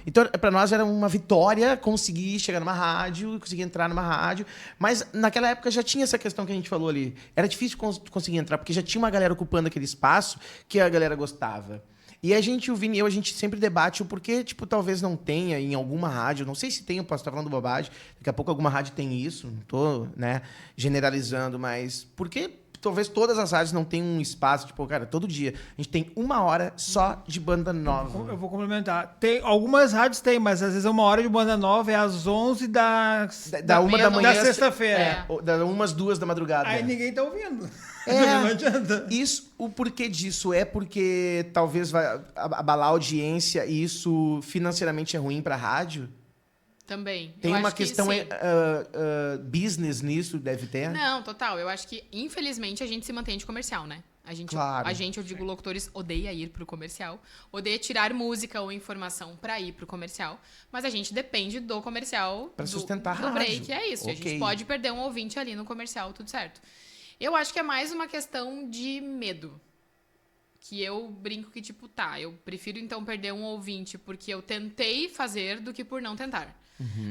Então, pra nós era uma vitória conseguir chegar numa rádio, conseguir entrar numa rádio, mas naquela época já tinha essa questão que a gente falou ali. Era difícil conseguir entrar, porque já tinha uma galera ocupando aquele espaço que a galera gostava. E o Vini e eu, a gente sempre debate o porquê, tipo, talvez não tenha em alguma rádio, não sei se tem, eu posso estar falando bobagem, daqui a pouco alguma rádio tem isso, não tô, né, generalizando, mas por que talvez todas as rádios não tenham um espaço, tipo, cara, todo dia, a gente tem 1 hora só de banda nova. Eu vou complementar. Tem, algumas rádios tem, mas às vezes 1 hora de banda nova é às 11 Da 1 da manhã... da sexta-feira. Da 1 às 2 da madrugada. Aí ninguém tá ouvindo. É. Não adianta. Isso, o porquê disso é porque talvez vai abalar a audiência e isso financeiramente é ruim pra rádio? Também. Tem Eu uma acho que questão sim. business nisso, deve ter? Não, total. Eu acho que, infelizmente, a gente se mantém de comercial, né? Claro. Eu digo, locutores, odeia ir pro comercial. Odeia tirar música ou informação pra ir pro comercial. Mas a gente depende do comercial. Pra sustentar a do rádio. break, é isso. A Ok. gente pode perder um ouvinte ali no comercial, tudo certo. Eu acho que é mais uma questão de medo. que eu brinco que, tipo, tá, eu prefiro então perder um ouvinte porque eu tentei fazer do que por não tentar.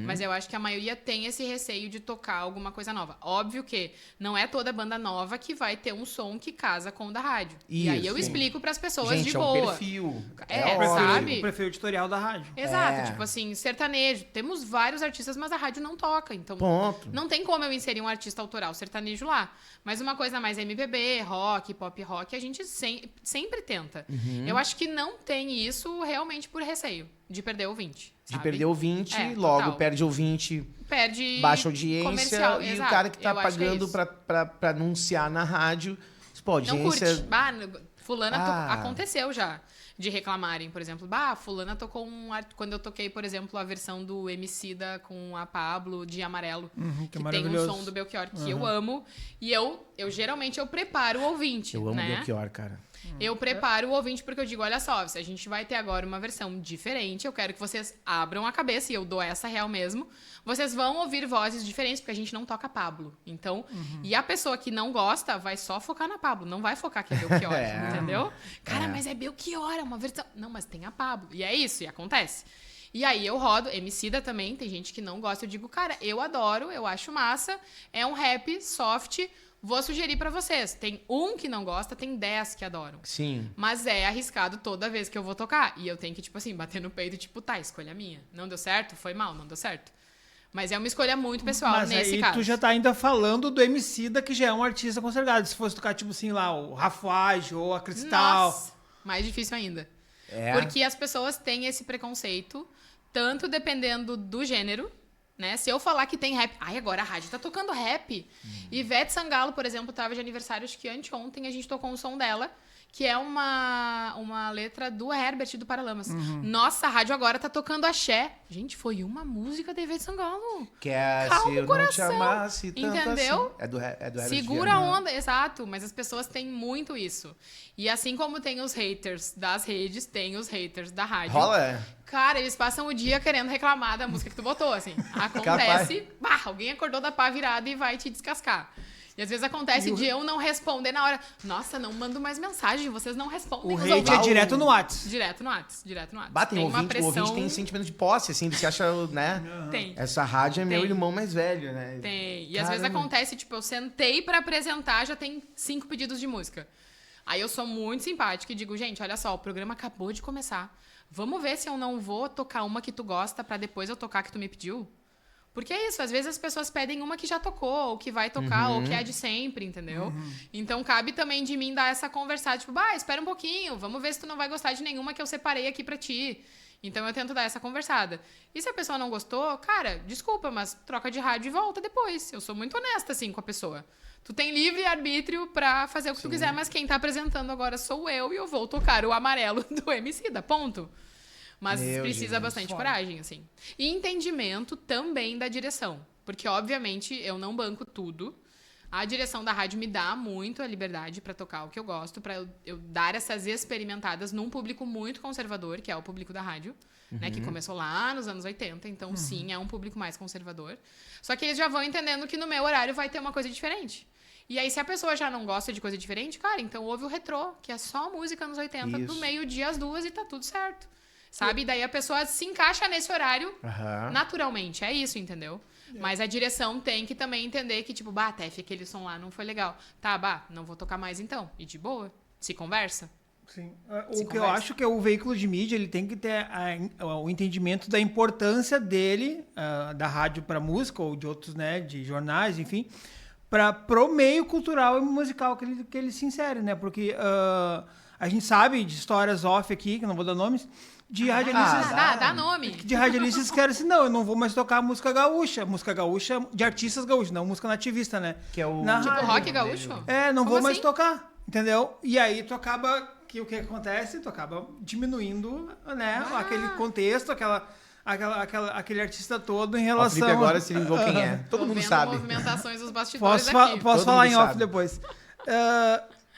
Mas eu acho que a maioria tem esse receio de tocar alguma coisa nova. Óbvio que não é toda banda nova que vai ter um som que casa com o da rádio. E aí eu explico pras pessoas Gente, de é um boa. perfil. Sabe? O perfil editorial da rádio. Exato, tipo assim, sertanejo. Temos vários artistas, mas a rádio não toca. Então, Ponto. não tem como eu inserir um artista autoral sertanejo lá. Mas uma coisa mais MPB, rock, pop rock, a gente sempre tenta. Eu acho que não tem isso realmente por receio de perder ouvinte. De sabe? perder ouvinte, total. logo perde ouvinte, Perde baixa audiência. comercial, E exato. o cara que tá Eu acho que é pagando isso. pra anunciar na rádio, pô, Não audiência... curte. Fulana aconteceu já de reclamarem, por exemplo. Fulana tocou quando eu toquei, por exemplo, a versão do Emicida com a Pablo de Amarelo, que que tem um maravilhoso. som do Belchior que eu amo. E eu geralmente preparo o ouvinte, Eu amo né? Belchior, cara. Eu preparo o ouvinte porque eu digo, olha só, se a gente vai ter agora uma versão diferente, eu quero que vocês abram a cabeça, e eu dou essa real mesmo, vocês vão ouvir vozes diferentes, porque a gente não toca Pablo. Então, e a pessoa que não gosta vai só focar na Pablo, não vai focar que é Belchior, entendeu? Cara, mas é Belchior, é uma versão... Não, mas tem a Pablo. E é isso, e acontece. E aí eu rodo, Emicida também, tem gente que não gosta, eu digo, cara, eu adoro, eu acho massa, é um rap soft... Vou sugerir pra vocês. Tem um que não gosta, tem 10 que adoram. Sim. Mas é arriscado toda vez que eu vou tocar. E eu tenho que, tipo assim, bater no peito, tipo, tá, escolha minha. Não deu certo? Foi mal, não deu certo. Mas é uma escolha muito pessoal Mas nesse aí caso. tu já tá ainda falando do Emicida, que já é um artista consagrado. Se fosse tocar, tipo assim, lá, o Rafuage ou a Cristal. Nossa, mais difícil ainda. É. Porque as pessoas têm esse preconceito, tanto dependendo do gênero, né? Se eu falar que tem rap... agora a rádio tá tocando rap. Ivete Sangalo, por exemplo, tava de aniversário, acho que anteontem a gente tocou um som dela, que é uma letra do Herbert do Paralamas. Nossa, a rádio agora tá tocando axé. Gente, foi uma música da Ivete Sangalo. Que é Calma se o eu não te coração. amasse tanto Entendeu? assim. É do Herbert Segura a Viana. onda, exato. Mas as pessoas têm muito isso. E assim como tem os haters das redes, tem os haters da rádio. Rola? Cara, eles passam o dia querendo reclamar da música que tu botou, assim. Acontece, alguém acordou da pá virada e vai te descascar. E às vezes acontece de eu não responder na hora. Nossa, não mando mais mensagem, vocês não respondem. O os hate é ouvintes." direto no WhatsApp. Direto no WhatsApp. Batem Tem uma ouvinte, o ouvinte pressão- tem sentimento de posse, assim, ele se acha, né? Tem. Essa rádio é meu Tem. irmão mais velho, né? Tem. E às vezes Caramba. acontece, tipo, eu sentei pra apresentar, já tem 5 pedidos de música. Aí eu sou muito simpática e digo, gente, olha só, o programa acabou de começar. Vamos ver se eu não vou tocar uma que tu gosta pra depois eu tocar que tu me pediu? Porque é isso, às vezes as pessoas pedem uma que já tocou, ou que vai tocar, ou que é de sempre, entendeu? Então cabe também de mim dar essa conversada, tipo, espera um pouquinho, vamos ver se tu não vai gostar de nenhuma que eu separei aqui pra ti. Então eu tento dar essa conversada. E se a pessoa não gostou, cara, desculpa, mas troca de rádio e volta depois. Eu sou muito honesta, assim, com a pessoa. Tu tem livre arbítrio pra fazer o que tu quiser, mas quem tá apresentando agora sou eu e eu vou tocar o amarelo do Emicida, ponto. Mas Meu precisa Jesus. bastante coragem, assim. E entendimento também da direção. Porque, obviamente, eu não banco tudo. A direção da rádio me dá muito a liberdade pra tocar o que eu gosto, pra eu dar essas experimentadas num público muito conservador, que é o público da rádio, né? Que começou lá nos anos 80. Então, sim, é um público mais conservador. Só que eles já vão entendendo que no meu horário vai ter uma coisa diferente. E aí, se a pessoa já não gosta de coisa diferente, cara, então ouve o retrô, que é só música anos 80, do Isso. meio-dia às 2 e tá tudo certo. Sabe? E daí a pessoa se encaixa nesse horário Aham. naturalmente. É isso, entendeu? Mas a direção tem que também entender que, tipo, Tef, aquele som lá não foi legal. Tá, não vou tocar mais então. E de boa. Se conversa. Sim. Se O que eu conversa. acho que é o veículo de mídia, ele tem que ter o entendimento da importância dele, da rádio para música, ou de outros, né, de jornais, enfim, pro meio cultural e musical que ele se insere, né? Porque a gente sabe de histórias off aqui, que eu não vou dar nomes, de radialistas... Dá nome. De radialistas que querem assim, não, eu não vou mais tocar música gaúcha de artistas gaúchos, não música nativista, né? Que é o... Na Tipo, rádio. rock gaúcho? Não Como vou mais assim? tocar, entendeu? E aí tu acaba, o que acontece? Tu acaba diminuindo, né, aquele contexto, aquele artista todo em Ó, o relação... Felipe agora se ligou quem é. Todo Tô mundo vendo sabe. movimentações dos bastidores Posso aqui. falar Todo em mundo off sabe. depois.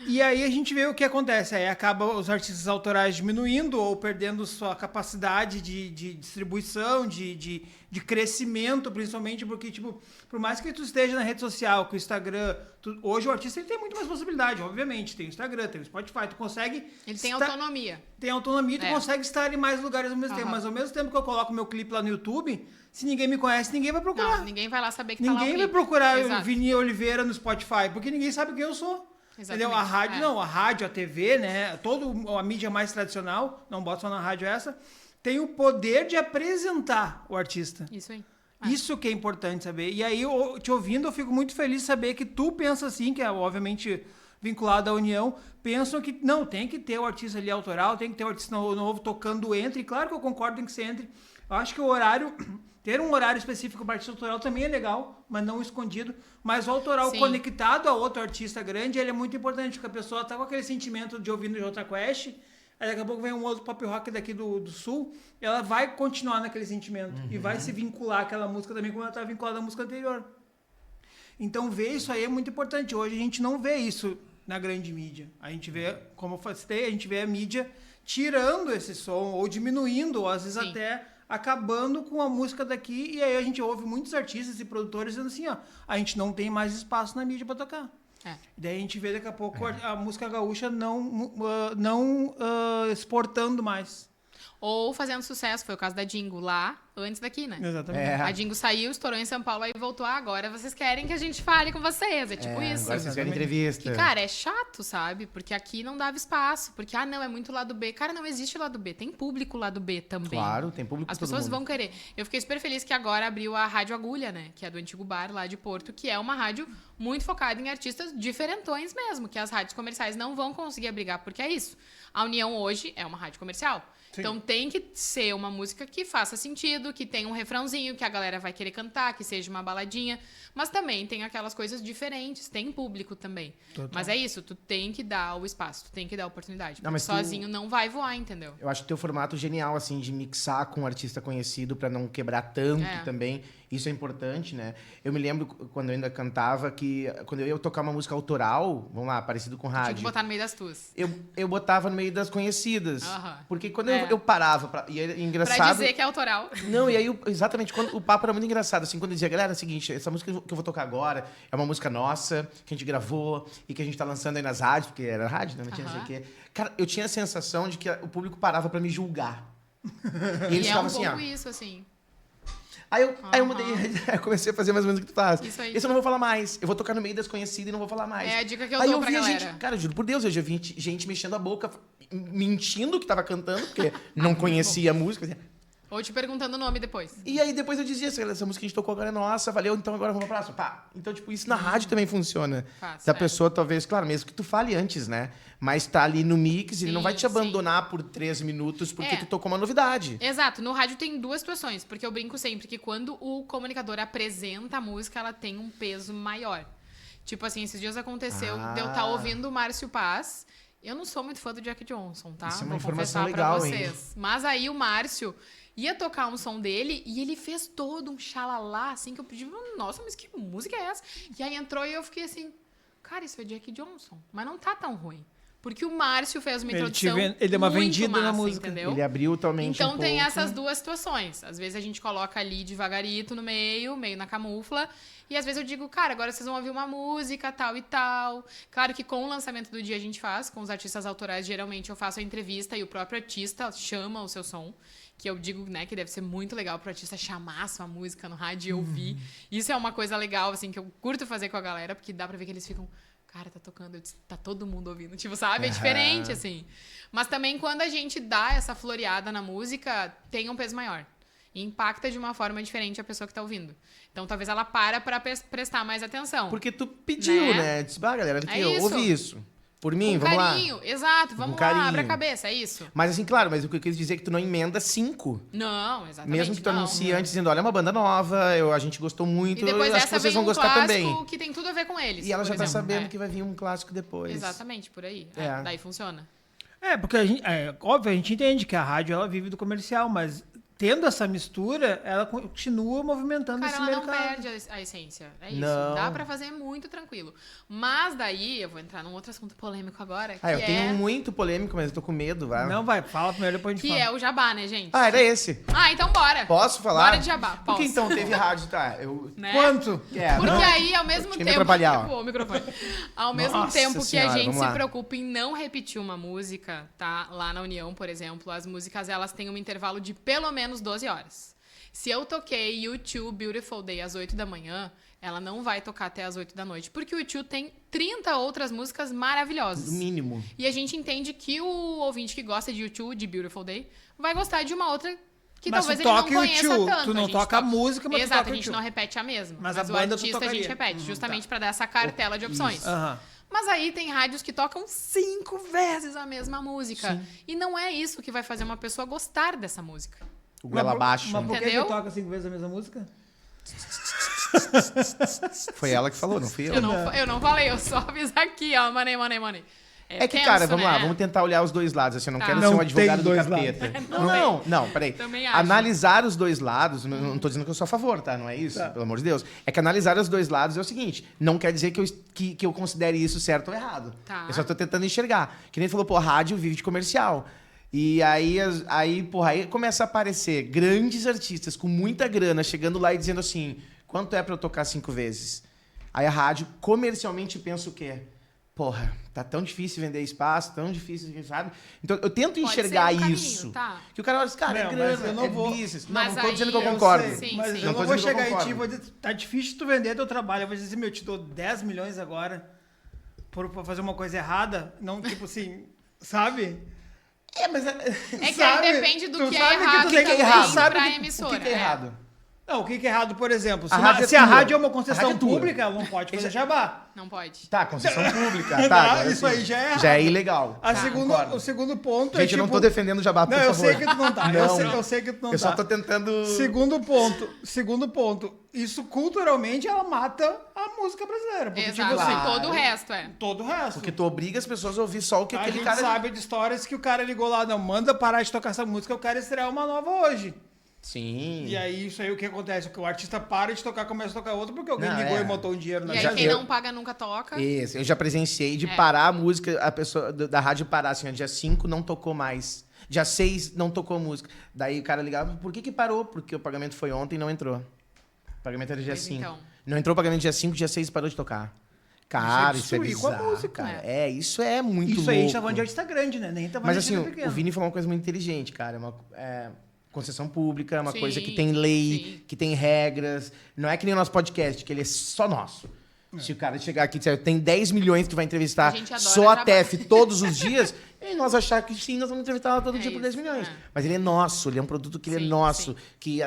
E aí a gente vê o que acontece. Aí acaba os artistas autorais diminuindo ou perdendo sua capacidade de distribuição, de crescimento, principalmente porque, tipo, por mais que tu esteja na rede social, com o Instagram, hoje o artista ele tem muito mais possibilidade, obviamente. Tem o Instagram, tem o Spotify, tu consegue... Ele tem autonomia. Tem autonomia, tu consegue estar em mais lugares ao mesmo tempo. Mas ao mesmo tempo que eu coloco meu clipe lá no YouTube, se ninguém me conhece, ninguém vai procurar. Não, ninguém vai lá saber que tá lá o Ninguém vai clipe. procurar Exato. o Vini Oliveira no Spotify, porque ninguém sabe quem eu sou. Exatamente. Entendeu? A rádio não, a rádio, a TV, né? Toda a mídia mais tradicional, não bota só na rádio essa, tem o poder de apresentar o artista. Isso aí. Isso que é importante saber. E aí, te ouvindo, eu fico muito feliz de saber que tu pensa assim, que é obviamente vinculado à União, pensam que não, tem que ter o artista ali autoral, tem que ter o artista novo tocando entre. E claro que eu concordo em que você entre. Eu acho que o horário... Ter um horário específico para artista autoral também é legal, mas não escondido. Mas o autoral conectado a outro artista grande, ele é muito importante, porque a pessoa tá com aquele sentimento de ouvindo Jota Quest, aí daqui a pouco vem um outro pop rock daqui do Sul, ela vai continuar naquele sentimento e vai se vincular àquela música também, como ela tá vinculada à música anterior. Então ver isso aí é muito importante. Hoje a gente não vê isso na grande mídia. A gente vê, como eu citei, a gente vê a mídia tirando esse som, ou diminuindo, ou às vezes até... acabando com a música daqui, e aí a gente ouve muitos artistas e produtores dizendo assim, ó, a gente não tem mais espaço na mídia para tocar. E daí a gente vê daqui a pouco a música gaúcha não exportando mais. Ou fazendo sucesso, foi o caso da Dingo lá, antes daqui, né? Exatamente. A Dingo saiu, estourou em São Paulo, aí voltou, agora vocês querem que a gente fale com vocês, é tipo isso. Agora vocês querem entrevista. Que, cara, é chato, sabe? Porque aqui não dava espaço, porque, não, é muito lado B. Cara, não existe lado B, tem público lado B também. Claro, tem público. As pessoas vão querer. Eu fiquei super feliz que agora abriu a Rádio Agulha, né? Que é do antigo bar lá de Porto, que é uma rádio muito focada em artistas diferentões mesmo, que as rádios comerciais não vão conseguir abrigar, porque é isso. A União hoje é uma rádio comercial. Sim. Então tem que ser uma música que faça sentido, que tenha um refrãozinho, que a galera vai querer cantar, que seja uma baladinha. Mas também tem aquelas coisas diferentes, tem público também. Total. Mas é isso, tu tem que dar o espaço, tu tem que dar a oportunidade. Não, mas sozinho não vai voar, entendeu? Eu acho que teu formato genial, assim, de mixar com um artista conhecido pra não quebrar tanto também. Isso é importante, né? Eu me lembro, quando eu ainda cantava, que quando eu ia tocar uma música autoral, vamos lá, parecido com rádio... Tinha que botar no meio das tuas. Eu botava no meio das conhecidas. Porque quando eu parava, e era engraçado... Pra dizer que é autoral. Não, e aí, exatamente, quando o papo era muito engraçado, assim, quando eu dizia, galera, é o seguinte, essa música que eu vou tocar agora é uma música nossa, que a gente gravou, e que a gente tá lançando aí nas rádios, porque era rádio, né? Não tinha não sei o quê. Cara, eu tinha a sensação de que o público parava pra me julgar. E eles ficavam assim, isso, assim... Aí eu mudei, eu comecei a fazer mais ou menos o que tu faz. Isso aí. Esse eu não vou falar mais. Eu vou tocar no meio das conhecidas e não vou falar mais. É a dica que eu dou pra galera. Gente, cara, juro por Deus, eu já vi gente mexendo a boca, mentindo que tava cantando, porque não conhecia a música. Assim. Ou te perguntando o nome depois. E aí depois eu dizia, essa música que a gente tocou agora é nossa, valeu, então agora vamos pra próxima. Pá. Então, tipo, isso na rádio também funciona. Da pessoa, talvez, claro, mesmo que tu fale antes, né? Mas tá ali no mix, ele não vai te abandonar por 3 minutos porque tu tocou uma novidade. Exato. No rádio tem duas situações, porque eu brinco sempre que quando o comunicador apresenta a música, ela tem um peso maior. Tipo assim, esses dias aconteceu de eu estar ouvindo o Márcio Paz. Eu não sou muito fã do Jack Johnson, tá? Isso é uma Vou informação confessar legal, pra vocês. hein? Mas aí o Márcio ia tocar um som dele e ele fez todo um xalalá, assim, que eu pedi, nossa, mas que música é essa? E aí entrou e eu fiquei assim, cara, isso é Jack Johnson. Mas não tá tão ruim. Porque o Márcio fez uma introdução ele deu uma muito vendida massa, na música. Entendeu? Ele abriu totalmente Então tem pouco. essas duas situações. Às vezes a gente coloca ali devagarito no meio na camufla. E às vezes eu digo, cara, agora vocês vão ouvir uma música, tal e tal. Claro que com o lançamento do dia a gente faz. Com os artistas autorais, geralmente eu faço a entrevista e o próprio artista chama o seu som. Que eu digo, né, que deve ser muito legal pro artista chamar a sua música no rádio e ouvir. Isso é uma coisa legal, assim, que eu curto fazer com a galera. Porque dá pra ver que eles ficam... Cara, tá tocando, tá todo mundo ouvindo. Tipo, sabe? É diferente, assim. Mas também quando a gente dá essa floreada na música, tem um peso maior. E impacta de uma forma diferente a pessoa que tá ouvindo. Então, talvez ela pra prestar mais atenção. Porque tu pediu, né? Disse, galera, aqui, ouve isso. Por mim, vamos lá. Com carinho, exato. Vamos lá, abre a cabeça, é isso. Mas assim, claro, mas o que eu quis dizer é que tu não emenda 5. Não, exatamente. Mesmo que tu anuncie antes dizendo, olha, é uma banda nova, a gente gostou muito, e depois acho que vocês vão gostar também. Que tem tudo a ver com eles. E ela já tá sabendo que vai vir um clássico depois. Exatamente, por aí. Daí funciona. Porque óbvio, a gente entende que a rádio ela vive do comercial, mas tendo essa mistura, ela continua movimentando Cara, esse ela não mercado. perde a essência. É isso. Não. Dá pra fazer muito tranquilo. Mas daí, eu vou entrar num outro assunto polêmico agora, que Ah, eu é... tenho um muito polêmico, mas eu tô com medo, vai. Não, vai, fala primeiro, depois a gente Que fala. é o jabá, né, gente? Ah, era esse. Ah, então bora. Posso falar? Bora de jabá, Porque posso. então teve rádio, tá? Né? Quanto? Porque não. aí, ao mesmo Tinha que me tempo... atrapalhar, ó. Pô, o microfone. Ao mesmo Nossa tempo que senhora, a gente vamos se lá. preocupa em não repetir uma música, tá? Lá na União, por exemplo, as músicas, elas têm um intervalo de pelo menos 12 horas. Se eu toquei U2 Beautiful Day às 8 da manhã, ela não vai tocar até às 8 da noite. Porque o U2 tem 30 outras músicas maravilhosas. No mínimo. E a gente entende que o ouvinte que gosta de U2, de Beautiful Day, vai gostar de uma outra que Mas talvez tu ele não toca conheça U2, tanto. tu não gente toca a música, mas tu Exato, toca a gente U2. não repete a mesma. Mas Mas a o banda tu artista a gente tocaria. repete, justamente pra dar essa cartela de opções. Aham. Mas aí tem rádios que tocam 5 vezes a mesma música. E não é isso que vai fazer uma pessoa gostar dessa música. O goela abaixo. Mas por que Entendeu? que toca 5 vezes a mesma música? Foi ela que falou, não fui eu. Eu não falei, eu só aviso aqui, ó. Money. É que, tenso, cara, vamos né? lá, vamos tentar olhar os dois lados. Assim, eu não Tá. quero Não ser um advogado tem do dois capeta. Não Não, peraí. Também acho. Analisar os dois lados, não tô dizendo que eu sou a favor, tá? Não é isso, pelo amor de Deus. É que analisar os dois lados é o seguinte, não quer dizer que eu considere isso certo ou errado. Tá. Eu só tô tentando enxergar. Que nem falou, pô, rádio vive de comercial. E aí começa a aparecer grandes artistas com muita grana chegando lá e dizendo assim, quanto é pra eu tocar 5 vezes? Aí a rádio comercialmente pensa o quê? Porra, tá tão difícil vender espaço, tão difícil, sabe? Então eu tento Pode enxergar ser um caminho, isso. tá. Que o cara olha assim, cara, Não, é mas grana, eu não é vou- business. Não, Mas não tô dizendo que eu aí- concordo. Eu sei, Sim, mas sim. eu Não não tô vou dizendo que eu chegar em ti e concordo. vou dizer, tá difícil tu vender teu trabalho. Eu vou dizer assim, meu, eu te dou 10 milhões agora pra fazer uma coisa errada. Não, tipo assim, sabe? É, mas... É que Sabe? aí depende do Tu que sabe é que tu errado tem que também errado. Sabe pra o que emissora. é errado? Não, o que é errado, por exemplo? Se, A rádio é se a tua. rádio é uma A concessão rádio é tua. pública, ela não pode fazer jabá. Não pode. Tá, concessão pública. Não, Tá, agora isso sim. aí já é errado. Já é ilegal. A Tá, segunda, concordo. o segundo ponto Gente, é eu não tipo... tô defendendo o jabá, por Não, eu favor. sei que tu não tá. Eu sei que tu não Eu tá. só tô tentando... Segundo ponto. Isso culturalmente ela mata a música brasileira. Porque, Exato. tipo assim, Claro. Todo o resto, é. todo o resto. Porque tu obriga as pessoas a ouvir só o que a aquele gente cara... sabe de histórias que o cara ligou lá, não, manda parar de tocar essa música, eu quero estrear uma nova hoje. Sim. E aí, isso aí o que acontece? O artista para de tocar, começa a tocar outra, porque alguém Não, ligou é. e botou um dinheiro na E aí já quem eu- não paga nunca toca. Isso, eu já presenciei de É. parar a música, a pessoa da rádio parar, assim, ó, dia 5 não tocou mais. Dia 6 não tocou música. Daí o cara ligava, por que parou? Porque o pagamento foi ontem e não entrou. O pagamento era dia Pois 5. então. Não entrou o pagamento dia 5, dia 6 parou de tocar. Cara, isso é destruir com a bizarro, música. cara. isso é muito Isso louco. aí a gente tá falando de artista grande, né? Nem tá falando Mas de assim, artista o pequeno. Vini falou uma coisa muito inteligente, cara. Concessão pública, é uma Sim, coisa que tem lei, sim. que tem regras. Não é que nem o nosso podcast, que ele é só nosso. Se o cara chegar aqui e disser, tem 10 milhões que vai entrevistar A gente adora só a jabá. TEF todos os dias, e nós achar que sim, nós vamos entrevistar ela todo dia por isso, 10 milhões. é. Mas ele é nosso, ele é um produto que ele é Sim, nosso, sim. que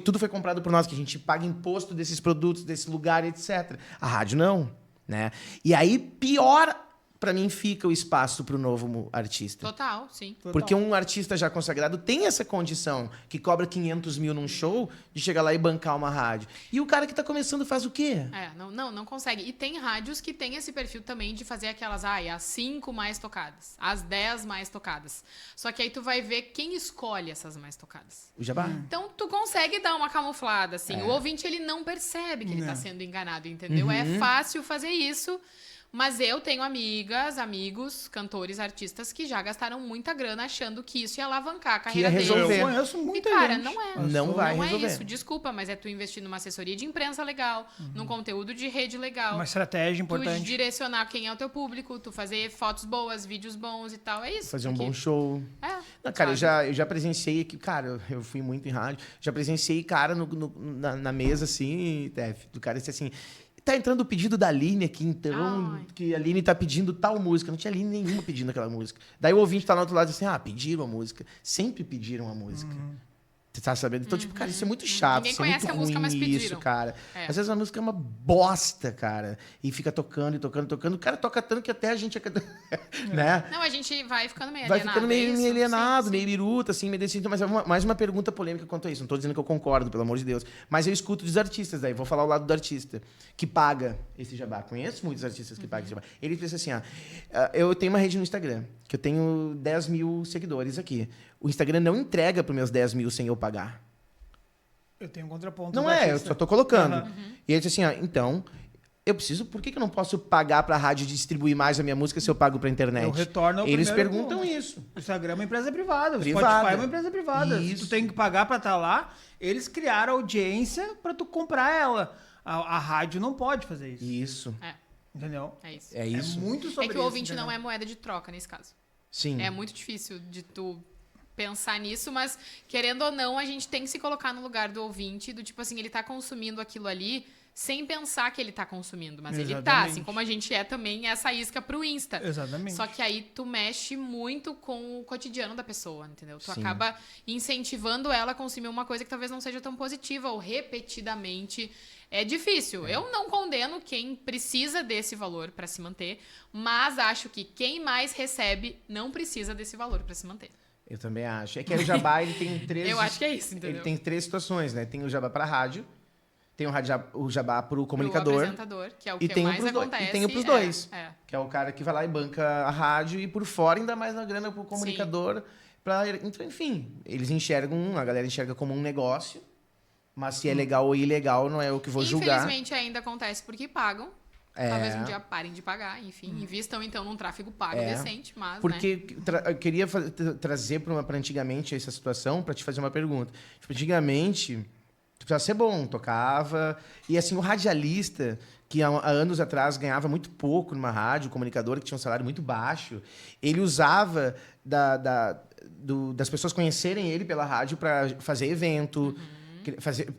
tudo foi comprado por nós, que a gente paga imposto desses produtos, desse lugar, etc. A rádio não, né? E aí, pior pra mim fica o espaço pro novo artista. Total, sim. Total. Porque um artista já consagrado tem essa condição, que cobra 500 mil num show, de chegar lá e bancar uma rádio. E o cara que tá começando faz o quê? É, não consegue. E tem rádios que tem esse perfil também de fazer aquelas, as 5 mais tocadas, as 10 mais tocadas. Só que aí tu vai ver quem escolhe essas mais tocadas. O jabá? Então, tu consegue dar uma camuflada, assim. É. O ouvinte, ele não percebe que ele tá Não. sendo enganado, entendeu? Uhum. É fácil fazer isso. Mas eu tenho amigas, amigos, cantores, artistas que já gastaram muita grana achando que isso ia alavancar a Que ia carreira deles. resolver. Eu conheço E, muita cara, gente. não é. Não vai Não resolver. é isso, desculpa, mas é tu investir numa assessoria de imprensa legal, num conteúdo de rede legal. Uma estratégia Tu importante. direcionar quem é o teu público, tu fazer fotos boas, vídeos bons e tal, é isso. Fazer um Porque- bom show. É, Não, cara, sabe? eu já presenciei aqui, cara, eu fui muito em rádio, já presenciei cara na mesa, assim, Tef, do cara disse assim, tá entrando o pedido da Aline aqui, então, Ai. que a Aline tá pedindo tal música. Não tinha Aline nenhuma pedindo aquela música. Daí o ouvinte tá no outro lado e diz assim, pediram a música. Sempre pediram a música. Você tá sabendo? Então, tipo, cara, isso é muito chato, Ninguém isso é muito conhece a música, mas ruim pediram. isso, cara. É. Às vezes a música é uma bosta, cara. E fica tocando e tocando, tocando. O cara toca tanto que até a gente... né? Não, a gente vai ficando meio Vai alienado. ficando meio, é isso? meio alienado, Sim, meio sim. biruta, assim, meio decidido. Mas é mais uma pergunta polêmica quanto a isso. Não tô dizendo que eu concordo, pelo amor de Deus. Mas eu escuto dos artistas daí. Vou falar o lado do artista que paga esse jabá. Conheço muitos artistas que pagam esse jabá. Ele pensa assim, eu tenho uma rede no Instagram, que eu tenho 10 mil seguidores aqui. O Instagram não entrega para meus 10 mil sem eu pagar. Eu tenho um contraponto. Não do é, eu artista. só tô colocando. Aham. E ele disse assim, então, eu preciso... Por que eu não posso pagar pra rádio distribuir mais a minha música se eu pago pra internet? Eu retorno ao Eles primeiro perguntam ponto. isso. O Instagram é uma empresa privada. O Privada. Spotify é uma empresa privada. Se Isso. tu tem que pagar pra estar lá, eles criaram audiência pra tu comprar ela. A rádio não pode fazer isso. Isso. Entendeu? É isso. É isso. É muito sobre É que isso. o ouvinte entendeu? não é moeda de troca nesse caso. Sim. É muito difícil de tu pensar nisso, mas querendo ou não, a gente tem que se colocar no lugar do ouvinte, do tipo assim, ele tá consumindo aquilo ali sem pensar que ele tá consumindo, mas ele tá, Exatamente. assim como a gente é também essa isca pro Insta. Exatamente. Só que aí tu mexe muito com o cotidiano da pessoa, entendeu? Tu Sim. acaba incentivando ela a consumir uma coisa que talvez não seja tão positiva ou repetidamente. É difícil. Eu não condeno quem precisa desse valor para se manter, mas acho que quem mais recebe não precisa desse valor para se manter. Eu também acho. É que o Jabá, ele tem três... Eu acho que é isso, entendeu? Ele tem três situações, né? Tem o Jabá pra rádio, tem o Jabá pro Pro comunicador, apresentador, que é o e que tem o mais pros dois. acontece. E tem o pros dois. É. que é o cara que vai lá e banca a rádio e por fora ainda mais na grana pro comunicador. Então, enfim, eles enxergam, a galera enxerga como um negócio, mas se é legal ou ilegal não é eu que vou julgar. Infelizmente ainda acontece porque pagam. É. Talvez um dia parem de pagar, enfim. Invistam então num tráfego pago decente, mas, Porque né? eu queria trazer para antigamente essa situação para te fazer uma pergunta. Tipo, antigamente, tu precisava ser bom, tocava. E assim, o radialista, que há anos atrás ganhava muito pouco numa rádio, o comunicador, que tinha um salário muito baixo, ele usava das pessoas conhecerem ele pela rádio para fazer evento.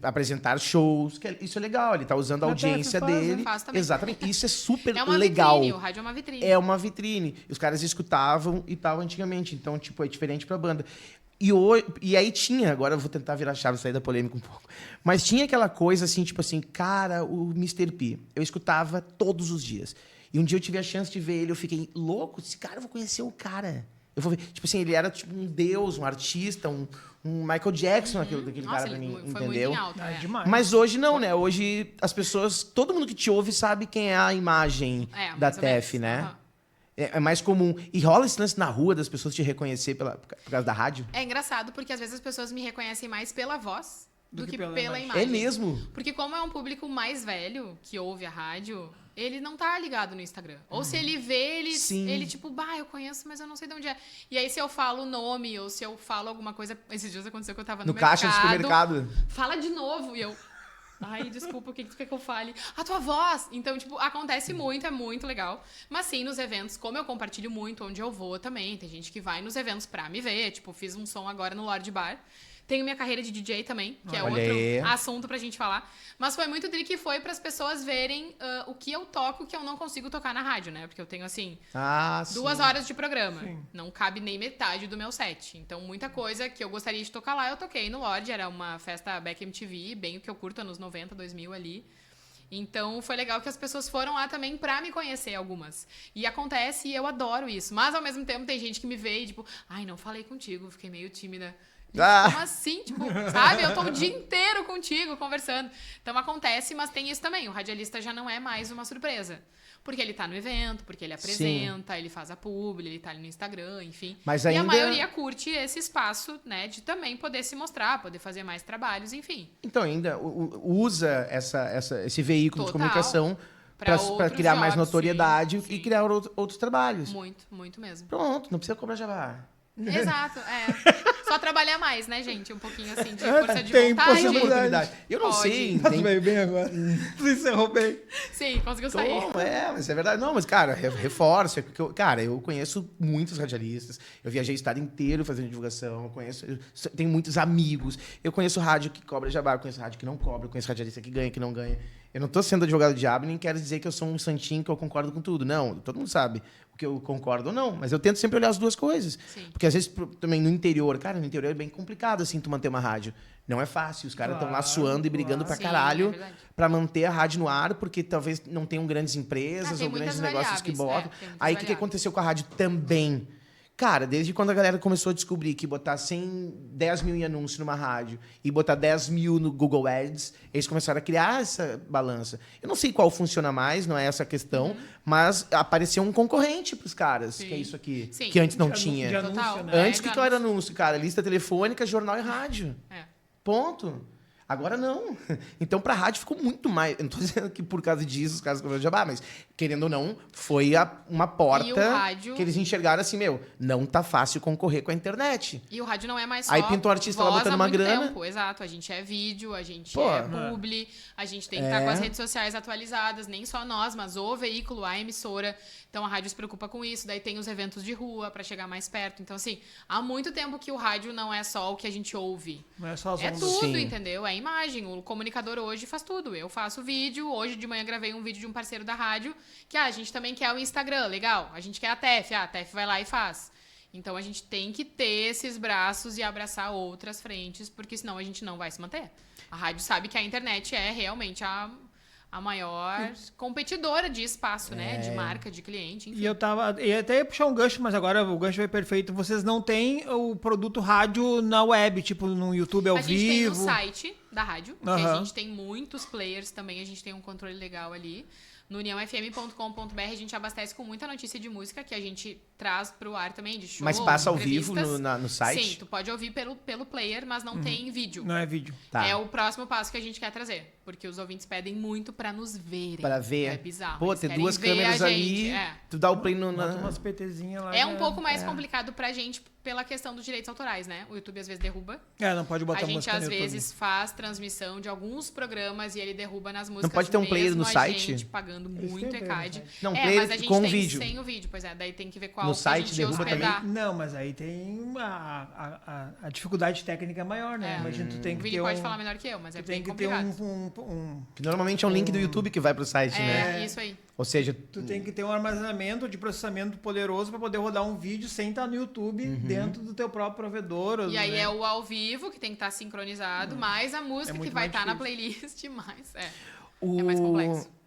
Apresentar shows, isso é legal, ele tá usando a audiência dele. Faz também. Exatamente, isso é super É uma legal. vitrine, o rádio é uma vitrine. É uma vitrine. Os caras escutavam e tal antigamente, então tipo é diferente pra banda. E aí tinha, agora eu vou tentar virar a chave, sair da polêmica um pouco. Mas tinha aquela coisa assim, tipo assim, cara, o Mr. P, eu escutava todos os dias. E um dia eu tive a chance de ver ele, eu fiquei louco, disse, cara, eu vou conhecer o cara. Eu vou ver, tipo assim, ele era tipo um deus, um artista, um Michael Jackson, aquele Nossa, cara pra mim, foi muito entendeu? em alta, É é. demais. Mas hoje não, né? Hoje as pessoas, todo mundo que te ouve sabe quem é a imagem É, da mais ou TEF, menos. né? Aham. É mais comum. E rola esse lance na rua das pessoas te reconhecer por causa da rádio? É engraçado porque às vezes as pessoas me reconhecem mais pela voz do que pela imagem. imagem. É mesmo? Porque como é um público mais velho que ouve a rádio, ele não tá ligado no Instagram. Ou se ele vê, Sim. ele tipo, eu conheço, mas eu não sei de onde é. E aí se eu falo o nome ou se eu falo alguma coisa... Esses dias aconteceu que eu tava no mercado. caixa do supermercado. Fala de novo. E eu... Ai, desculpa, o que tu quer que eu fale? A tua voz! Então, tipo, acontece muito, é muito legal. Mas sim, nos eventos, como eu compartilho muito onde eu vou também, tem gente que vai nos eventos pra me ver. Tipo, fiz um som agora no Lorde Bar. Tenho minha carreira de DJ também, que é Olha outro aí. assunto pra gente falar. Mas foi muito tri que foi pras pessoas verem o que eu toco que eu não consigo tocar na rádio, né? Porque eu tenho, assim, Ah, sim. 2 horas de programa. Sim. Não cabe nem metade do meu set. Então, muita coisa que eu gostaria de tocar lá, eu toquei no Lorde. Era uma festa Back MTV, bem o que eu curto, anos 90, 2000 ali. Então, foi legal que as pessoas foram lá também pra me conhecer, algumas. E acontece, e eu adoro isso. Mas, ao mesmo tempo, tem gente que me vê e, tipo... Ai, não falei contigo, fiquei meio tímida. Como assim? Tipo, sabe? Eu tô o dia inteiro contigo, conversando. Então, acontece, mas tem isso também. O radialista já não é mais uma surpresa. Porque ele tá no evento, porque ele apresenta, ele faz a publi, ele tá ali no Instagram, enfim. Mas E ainda- a maioria curte esse espaço, né? De também poder se mostrar, poder fazer mais trabalhos, enfim. Então, ainda usa esse veículo de Total. comunicação Pra para outros criar mais jobs, notoriedade sim, e sim. criar outros trabalhos. Muito, muito mesmo. Pronto, não precisa cobrar jabá. Exato, é. Só trabalhar mais, né, gente? Um pouquinho assim de força de Tem vontade. possibilidade. Eu não Pode. sei. Mas veio bem agora. Tu encerrou bem. Sim, conseguiu sair. Mas é verdade. Não, mas, cara, reforça. Porque cara, eu conheço muitos radialistas. Eu viajei o estado inteiro fazendo divulgação. Tenho muitos amigos. Eu conheço rádio que cobra jabá, eu conheço rádio que não cobra, eu conheço radialista que ganha, que não ganha. Eu não tô sendo advogado do diabo, nem quero dizer que eu sou um santinho, que eu concordo com tudo. Não, todo mundo sabe o que eu concordo ou não. Mas eu tento sempre olhar as duas coisas. Sim. Porque às vezes também no interior, cara, no interior é bem complicado assim tu manter uma rádio. Não é fácil, os caras estão lá Claro, suando e brigando pra Sim, caralho é verdade. pra manter a rádio no ar, porque talvez não tenham grandes empresas tem ou grandes muitas negócios que variáveis, botam. tem muitas Aí o que variáveis. aconteceu com a rádio também? Cara, desde quando a galera começou a descobrir que botar 10 mil em anúncio numa rádio e botar 10 mil no Google Ads, eles começaram a criar essa balança. Eu não sei qual funciona mais, não é essa a questão, mas apareceu um concorrente pros caras, Sim. que é isso aqui, Sim. que antes não De tinha. anúncio, Total. né? Antes, o de que era anúncio, cara? Lista telefônica, jornal e rádio. É. Ponto. Agora não. Então, pra rádio ficou muito mais. Eu não tô dizendo que por causa disso os caras começaram a jabá, mas, querendo ou não, foi uma porta E o rádio- que eles enxergaram assim, não tá fácil concorrer com a internet. E o rádio não é mais só Aí pinta um artista lá voz botando há uma muito grana. tempo. Exato, a gente é vídeo, a gente Pô. é publi, a gente tem que estar com as É. redes sociais atualizadas, nem só nós, mas o veículo, a emissora. Então a rádio se preocupa com isso, daí tem os eventos de rua pra chegar mais perto. Então assim, há muito tempo que o rádio não é só o que a gente ouve. Não é só as É ondas. tudo, Sim. entendeu? É imagem. O comunicador hoje faz tudo. Eu faço vídeo. Hoje de manhã gravei um vídeo de um parceiro da rádio que a gente também quer o Instagram, legal. A gente quer a TEF. A TEF vai lá e faz. Então a gente tem que ter esses braços e abraçar outras frentes, porque senão a gente não vai se manter. A rádio sabe que a internet é realmente a maior competidora de espaço, né? De marca, de cliente, enfim. E eu ia até puxar um gancho, mas agora o gancho vai perfeito. Vocês não têm o produto rádio na web, tipo no YouTube ao A gente vivo? tem o site da rádio, que a Aham. gente tem muitos players também, a gente tem um controle legal ali. No uniãofm.com.br a gente abastece com muita notícia de música que a gente traz pro ar também, de show, Mas passa ao vivo entrevistas. no site? Sim, tu pode ouvir pelo player, mas não tem vídeo. Não é vídeo. Tá. É o próximo passo que a gente quer trazer. Porque os ouvintes pedem muito pra nos verem. Pra ver. É bizarro. Pô, eles ter querem duas ver a câmeras ali, gente, é. tu dá o play no... Bota umas PTzinhas lá. É já- um pouco mais complicado pra gente pela questão dos direitos autorais, né? O YouTube às vezes derruba. Não pode botar A gente música no às YouTube. vezes faz transmissão de alguns programas e ele derruba nas músicas. Não pode ter um player mesmo no a site? gente pagando Eles muito têm player no ECAD. site. Não, é, player mas a gente com tem vídeo. sem o vídeo, pois é. Daí tem que ver qual No que a site gente derruba hospedar. Não, mas aí tem a dificuldade técnica maior, né? É. Imagina, tu tem O que Vini ter pode um... falar melhor que eu, mas é Tu tem bem que ter complicado. Que normalmente é um link do YouTube que vai pro site, né? É, isso aí. Ou seja, Tu tem que ter um armazenamento de processamento poderoso para poder rodar um vídeo sem estar no YouTube dentro do teu próprio provedor. E aí né? é o ao vivo, que tem que estar sincronizado, mais a música muito que vai mais estar na difícil. playlist, mais. É o... mais complexo.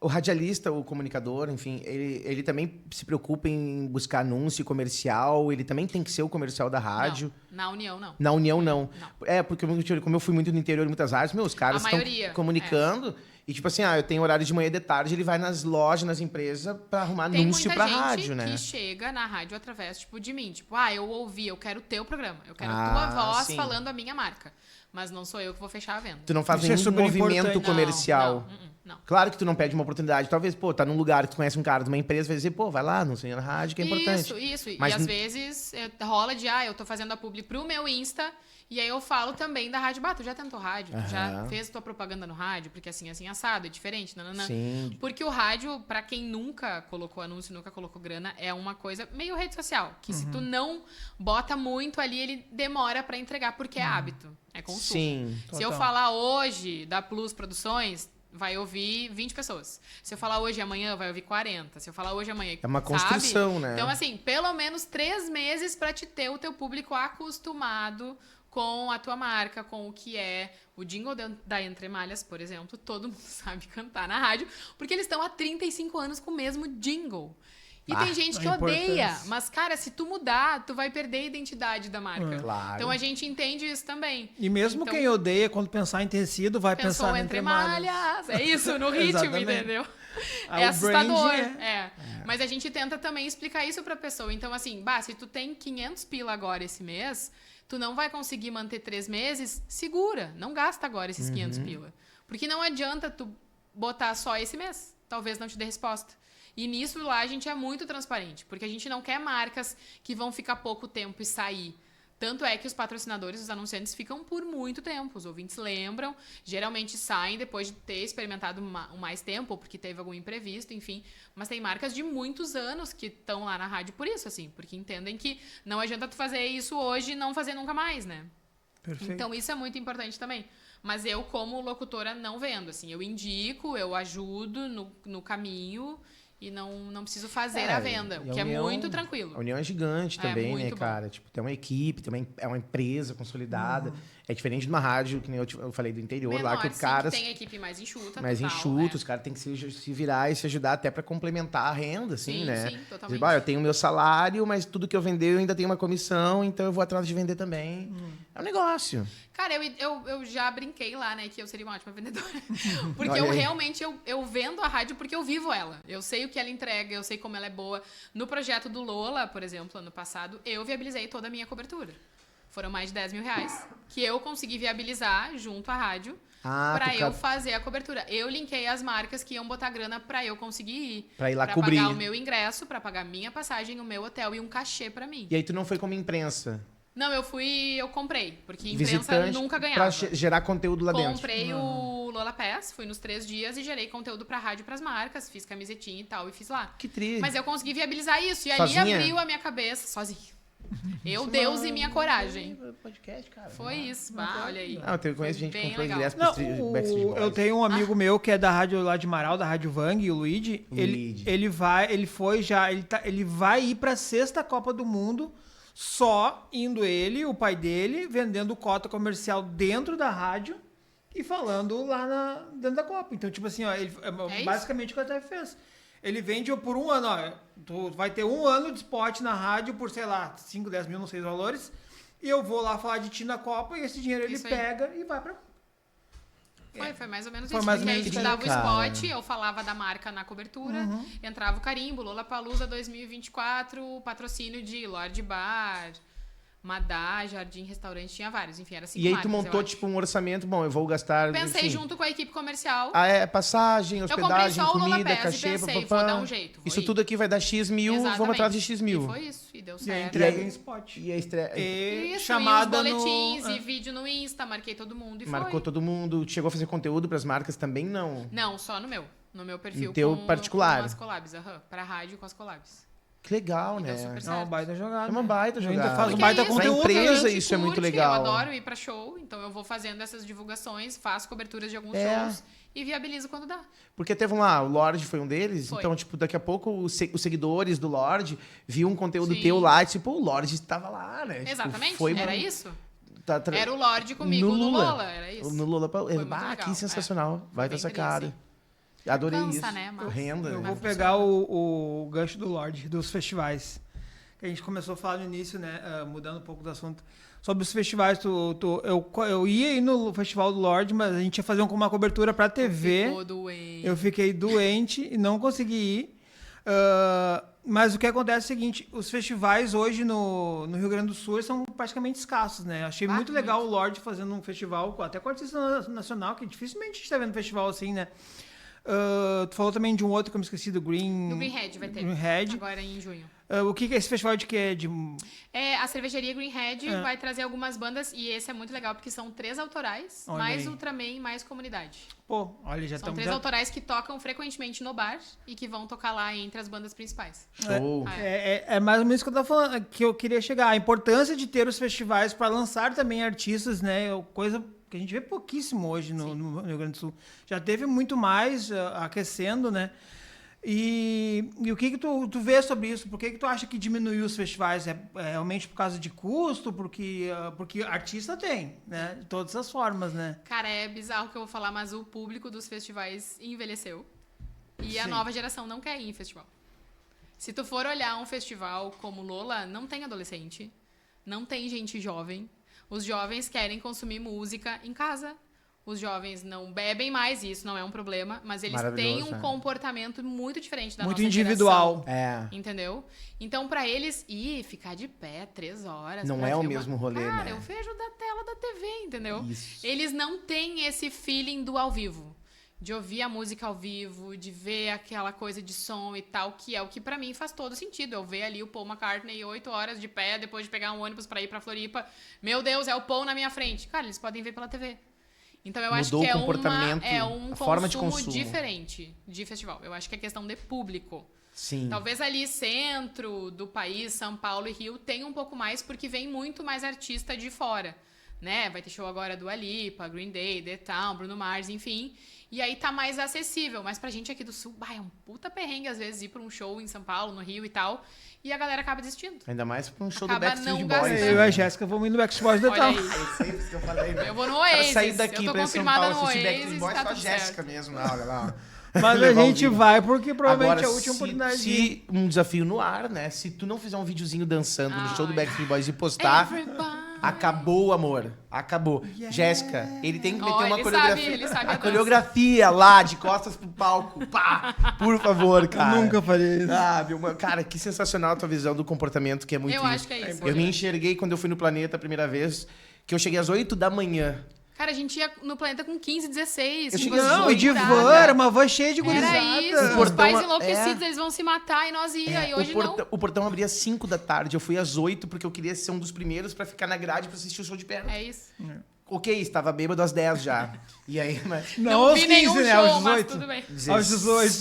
O radialista, o comunicador, enfim, ele também se preocupa em buscar anúncio comercial, ele também tem que ser o comercial da rádio. Não, na União, não. Na União, não. Não. É, porque como eu fui muito no interior de muitas áreas, os caras A maioria, estão comunicando. E tipo assim, eu tenho horário de manhã e de tarde, ele vai nas lojas, nas empresas, pra arrumar Tem anúncio muita pra gente rádio, né? que chega na rádio através, tipo, de mim. Tipo, eu ouvi, eu quero o teu programa. Eu quero Ah, a tua voz sim. falando a minha marca. Mas não sou eu que vou fechar a venda. Tu não faz Isso é nenhum super movimento importante. comercial. Não. Claro que tu não pede uma oportunidade. Talvez, tá num lugar que tu conhece um cara de uma empresa, vai dizer, vai lá, não sei, na rádio, que é importante. Isso. Mas E às vezes rola de, eu tô fazendo a publi pro meu Insta, e aí eu falo também da rádio. Tu já tentou rádio? Tu já Aham. fez tua propaganda no rádio? Porque assim, assado, é diferente, nananã. Sim. Porque o rádio, pra quem nunca colocou anúncio, nunca colocou grana, é uma coisa meio rede social. Que se tu não bota muito ali, ele demora pra entregar, porque é hábito, é consumo. Sim. Se eu Total. falar hoje da Plus Produções, vai ouvir 20 pessoas. Se eu falar hoje e amanhã, vai ouvir 40. Se eu falar hoje e amanhã, É uma sabe? construção, né? Então, assim, pelo menos 3 meses pra te ter o teu público acostumado com a tua marca, com o que é o jingle da Entre Malhas, por exemplo. Todo mundo sabe cantar na rádio, porque eles estão há 35 anos com o mesmo jingle. E tem gente que a odeia, importância. mas, cara, se tu mudar, tu vai perder a identidade da marca. Claro. Então, a gente entende isso também. E mesmo Então, quem odeia, quando pensar em tecido, vai pensou pensar entre entre malhas. É isso, no ritmo, Exatamente. entendeu? Ah, É o assustador. branding Mas a gente tenta também explicar isso pra pessoa. Então, assim, se tu tem 500 pila agora esse mês, tu não vai conseguir manter 3 meses, segura. Não gasta agora esses 500 pila. Porque não adianta tu botar só esse mês. Talvez não te dê resposta. E nisso lá a gente é muito transparente, porque a gente não quer marcas que vão ficar pouco tempo e sair. Tanto é que os patrocinadores, os anunciantes, ficam por muito tempo. Os ouvintes lembram, geralmente saem depois de ter experimentado mais tempo, ou porque teve algum imprevisto, enfim. Mas tem marcas de muitos anos que estão lá na rádio por isso, assim, porque entendem que não adianta tu fazer isso hoje e não fazer nunca mais, né? Perfeito. Então isso é muito importante também. Mas eu, como locutora, não vendo, assim. Eu indico, eu ajudo no caminho e não preciso fazer a venda, o que é muito tranquilo. A União é gigante É, também, né, muito bom. cara? Tipo, tem uma equipe, também é uma empresa consolidada. É diferente de uma rádio, que nem eu falei, do interior, Menor, lá que o sim, cara... que tem a equipe mais enxuta. Mais total, enxuto, os caras têm que se virar e se ajudar até pra complementar a renda, assim, Sim, né? sim, totalmente. Dizer, eu tenho o meu salário, mas tudo que eu vender eu ainda tenho uma comissão, então eu vou atrás de vender também. É um negócio. Cara, eu já brinquei lá, né, que eu seria uma ótima vendedora. Porque Olha eu aí. realmente, eu vendo a rádio porque eu vivo ela. Eu sei o que ela entrega, eu sei como ela é boa. No projeto do Lola, por exemplo, ano passado, eu viabilizei toda a minha cobertura. Foram mais de 10 mil reais que eu consegui viabilizar junto à rádio pra eu fazer a cobertura. Eu linkei as marcas que iam botar grana pra eu conseguir ir. Pra ir lá pra cobrir. pagar o meu ingresso, pra pagar minha passagem, o meu hotel e um cachê pra mim. E aí tu não foi como imprensa? Não, eu comprei, porque imprensa Visitante nunca pra ganhava. gerar conteúdo lá dentro. Comprei o Lola Pass, fui nos 3 dias e gerei conteúdo pra rádio e pras marcas, fiz camisetinha e tal, e fiz lá. Que tri. Mas eu consegui viabilizar isso, e ali Sozinha? abriu a minha cabeça, sozinha. Eu, Deus e minha coragem. Podcast, cara. Foi isso, olha aí. Ah, eu conheço Foi gente que bem comprou legal. ingresso Não, pro Backstreet Boys. eu tenho um amigo meu que é da rádio lá de Marau, da Rádio Vang, o Luigi. Luigi. Ele vai ir pra sexta Copa do Mundo, só indo ele, o pai dele, vendendo cota comercial dentro da rádio e falando lá dentro da Copa. Então, tipo assim, ó, basicamente o que a TF fez. Ele vende por um ano, ó. Tu vai ter um ano de spot na rádio por, sei lá, 5, 10 mil, não sei os valores. E eu vou lá falar de ti na Copa e esse dinheiro ele Isso aí. pega e vai pra... Foi mais ou menos Foi isso. mais ou Porque a menos gente isso dava o aí. Cara. spot, eu falava da marca na cobertura, entrava o carimbo, Lollapalooza 2024, patrocínio de Lorde Bar, Madá, Jardim Restaurante, tinha vários, enfim, era 5 E aí marcas, tu montou, eu acho. tipo, um orçamento, bom, eu vou gastar... Pensei enfim. junto com a equipe comercial. Passagem, comprei hospedagem, só o Lola comida, Pass e cachê, pensei, papapá. vou dar um jeito, vou Isso ir. tudo aqui vai dar X mil, vamos Exatamente. atrás de X mil. E foi isso, e deu E a certo. entrega E aí- em spot. E a estreia... E Isso, chamada e os boletins, no... e vídeo no Insta, marquei todo mundo e Marcou foi. todo mundo. Chegou a fazer conteúdo pras marcas também? Não. Não, só no meu. No meu perfil. No teu particular. Com as collabs, pra rádio com as collabs. Que legal, E né? deu super É uma certo. baita jogada. É uma baita Ainda jogada. faz um Porque baita é isso, conteúdo. pra empresa, a gente isso é muito curte, legal. Eu adoro ir pra show, então eu vou fazendo essas divulgações, faço coberturas de alguns É. shows e viabilizo quando dá. Porque teve lá, o Lorde foi um deles, Foi. então, tipo, daqui a pouco os seguidores do Lorde viam um conteúdo Sim. teu lá, e, tipo, o Lorde estava lá, né? Tipo, Exatamente, foi era uma- isso. tá Era o Lorde comigo no Lola, era isso. No Lola, Foi muito bah, legal, que sensacional. Vai bem essa feliz, cara. sim. Adorei Cansa, isso. né, mas- Renda. Eu né? vou pegar o gancho do Lorde, dos festivais. Que a gente começou a falar no início, né? Mudando um pouco do assunto. Sobre os festivais, eu ia ir no Festival do Lorde, mas a gente ia fazer uma cobertura pra TV. Ficou doente. Eu fiquei doente e não consegui ir. Mas o que acontece é o seguinte, os festivais hoje no Rio Grande do Sul são praticamente escassos, né? Achei muito legal o Lorde fazendo um festival, até com artista nacional, que dificilmente a gente tá vendo festival assim, né? Tu falou também de um outro que eu me esqueci, do Green... No Greenhead vai ter. Greenhead. Agora em junho. O que é esse festival de quê? A cervejaria Greenhead vai trazer algumas bandas, e esse é muito legal, porque são 3 autorais, Olha mais aí. Ultraman, mais comunidade. Pô, olha, já São estamos... 3 autorais que tocam frequentemente no bar e que vão tocar lá entre as bandas principais. Show. É mais ou menos o que eu tava falando, que eu queria chegar. A importância de ter os festivais para lançar também artistas, né? Coisa que a gente vê pouquíssimo hoje no Rio Grande do Sul. Já teve muito mais aquecendo, né? E o que tu vê sobre isso? Por que tu acha que diminuiu os festivais? É realmente por causa de custo? Porque artista tem, né? De todas as formas, né? Cara, é bizarro o que eu vou falar, mas o público dos festivais envelheceu. E a Sim. nova geração não quer ir em festival. Se tu for olhar um festival como Lola, não tem adolescente, não tem gente jovem. Os jovens querem consumir música em casa. Os jovens não bebem mais, e isso não é um problema, mas eles têm Maravilhoso, um né? comportamento muito diferente da Muito nossa individual. geração. Entendeu? Então, pra eles, ficar de pé 3 horas. Não pra é o ver mesmo rolê, Cara, né? eu vejo da tela da TV, entendeu? Isso. Eles não têm esse feeling do ao vivo. De ouvir a música ao vivo, de ver aquela coisa de som e tal, que é o que pra mim faz todo sentido. Eu ver ali o Paul McCartney 8 horas de pé, depois de pegar um ônibus pra ir pra Floripa. Meu Deus, é o Paul na minha frente. Cara, eles podem ver pela TV. Então eu acho Mudou que o comportamento, é um a forma de consumo consumo. diferente de festival. Eu acho que é questão de público. Sim. Talvez ali centro do país, São Paulo e Rio, tenha um pouco mais, porque vem muito mais artista de fora. né? Vai ter show agora do Dua Lipa, Green Day, The Town, Bruno Mars, enfim. E aí tá mais acessível. Mas pra gente aqui do Sul, é um puta perrengue, às vezes, ir pra um show em São Paulo, no Rio e tal. E a galera acaba desistindo. Ainda mais pra um show Acaba do Backstreet não Boys. gastando. Eu e a Jéssica vamos indo no Backstreet Boys da Olha tal. aí. Eu sei isso que eu falei, né? Eu vou no Cara, Oasis. sair daqui eu tô pra São confirmada Paulo no assistir Oasis, Backstreet Boys, tá só a tudo Jéssica certo. mesmo. Olha lá. Mas a Levar o gente vídeo. vai porque provavelmente Agora, é a última oportunidade. se um desafio no ar, né? Se tu não fizer um videozinho dançando no show do Ai. Backstreet Boys e postar, Everybody. acabou o amor. Acabou. Yeah. Jéssica, ele tem que meter Ó, uma ele coreografia. sabe, ele sabe a a dança. coreografia lá, de costas pro palco. Pá! Por favor, cara. Eu nunca faria isso. Ah, cara, que sensacional a tua visão do comportamento, que é muito Eu acho que é isso. Eu me enxerguei quando eu fui no Planeta a primeira vez, que eu cheguei às 8 da manhã. Cara, a gente ia no planeta com 15, 16. Eu com cheguei às vans Não, e de loucuradas. van, era uma van cheia de gurizada. Era isso. O Os portão pais é- enlouquecidos, eles vão se matar e nós ia. E hoje não. O portão abria às 5 da tarde. Eu fui às 8 porque eu queria ser um dos primeiros pra ficar na grade pra assistir o show de perto. É isso. Ok, estava bêbado às 10 já. E aí, mas... Não, aos vi 15, nenhum né? show, Aos mas 18. tudo bem. Aos 18.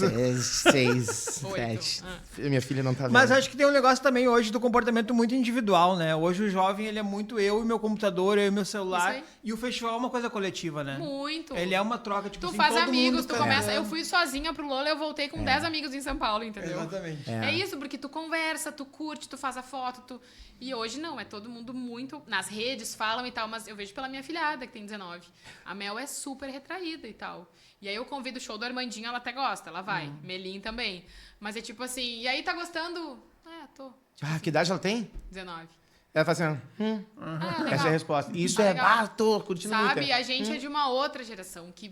6, Oito. 7. Minha filha não tá vendo. Mas acho que tem um negócio também hoje do comportamento muito individual, né? Hoje o jovem, ele é muito eu e meu computador, eu e meu celular. Isso aí. E o festival é uma coisa coletiva, né? Muito. Ele é uma troca, tipo Tu assim, faz todo amigos, mundo tu tá começa. ligado? Eu fui sozinha pro Lola, eu voltei com 10 amigos em São Paulo, entendeu? Exatamente. É isso, porque tu conversa, tu curte, tu faz a foto, tu... E hoje não, é todo mundo muito... Nas redes falam e tal, mas eu vejo pela minha filhada, que tem 19. A Mel é super retraída e tal. E aí eu convido o show do Armandinho, ela até gosta, ela vai. Melim também. Mas é tipo assim, e aí tá gostando? Tô. Ah, que idade ela tem? 19. Ela fala assim, Legal. essa é a resposta. E isso Tá é, legal. tô curtindo Sabe? muito. A gente é de uma outra geração que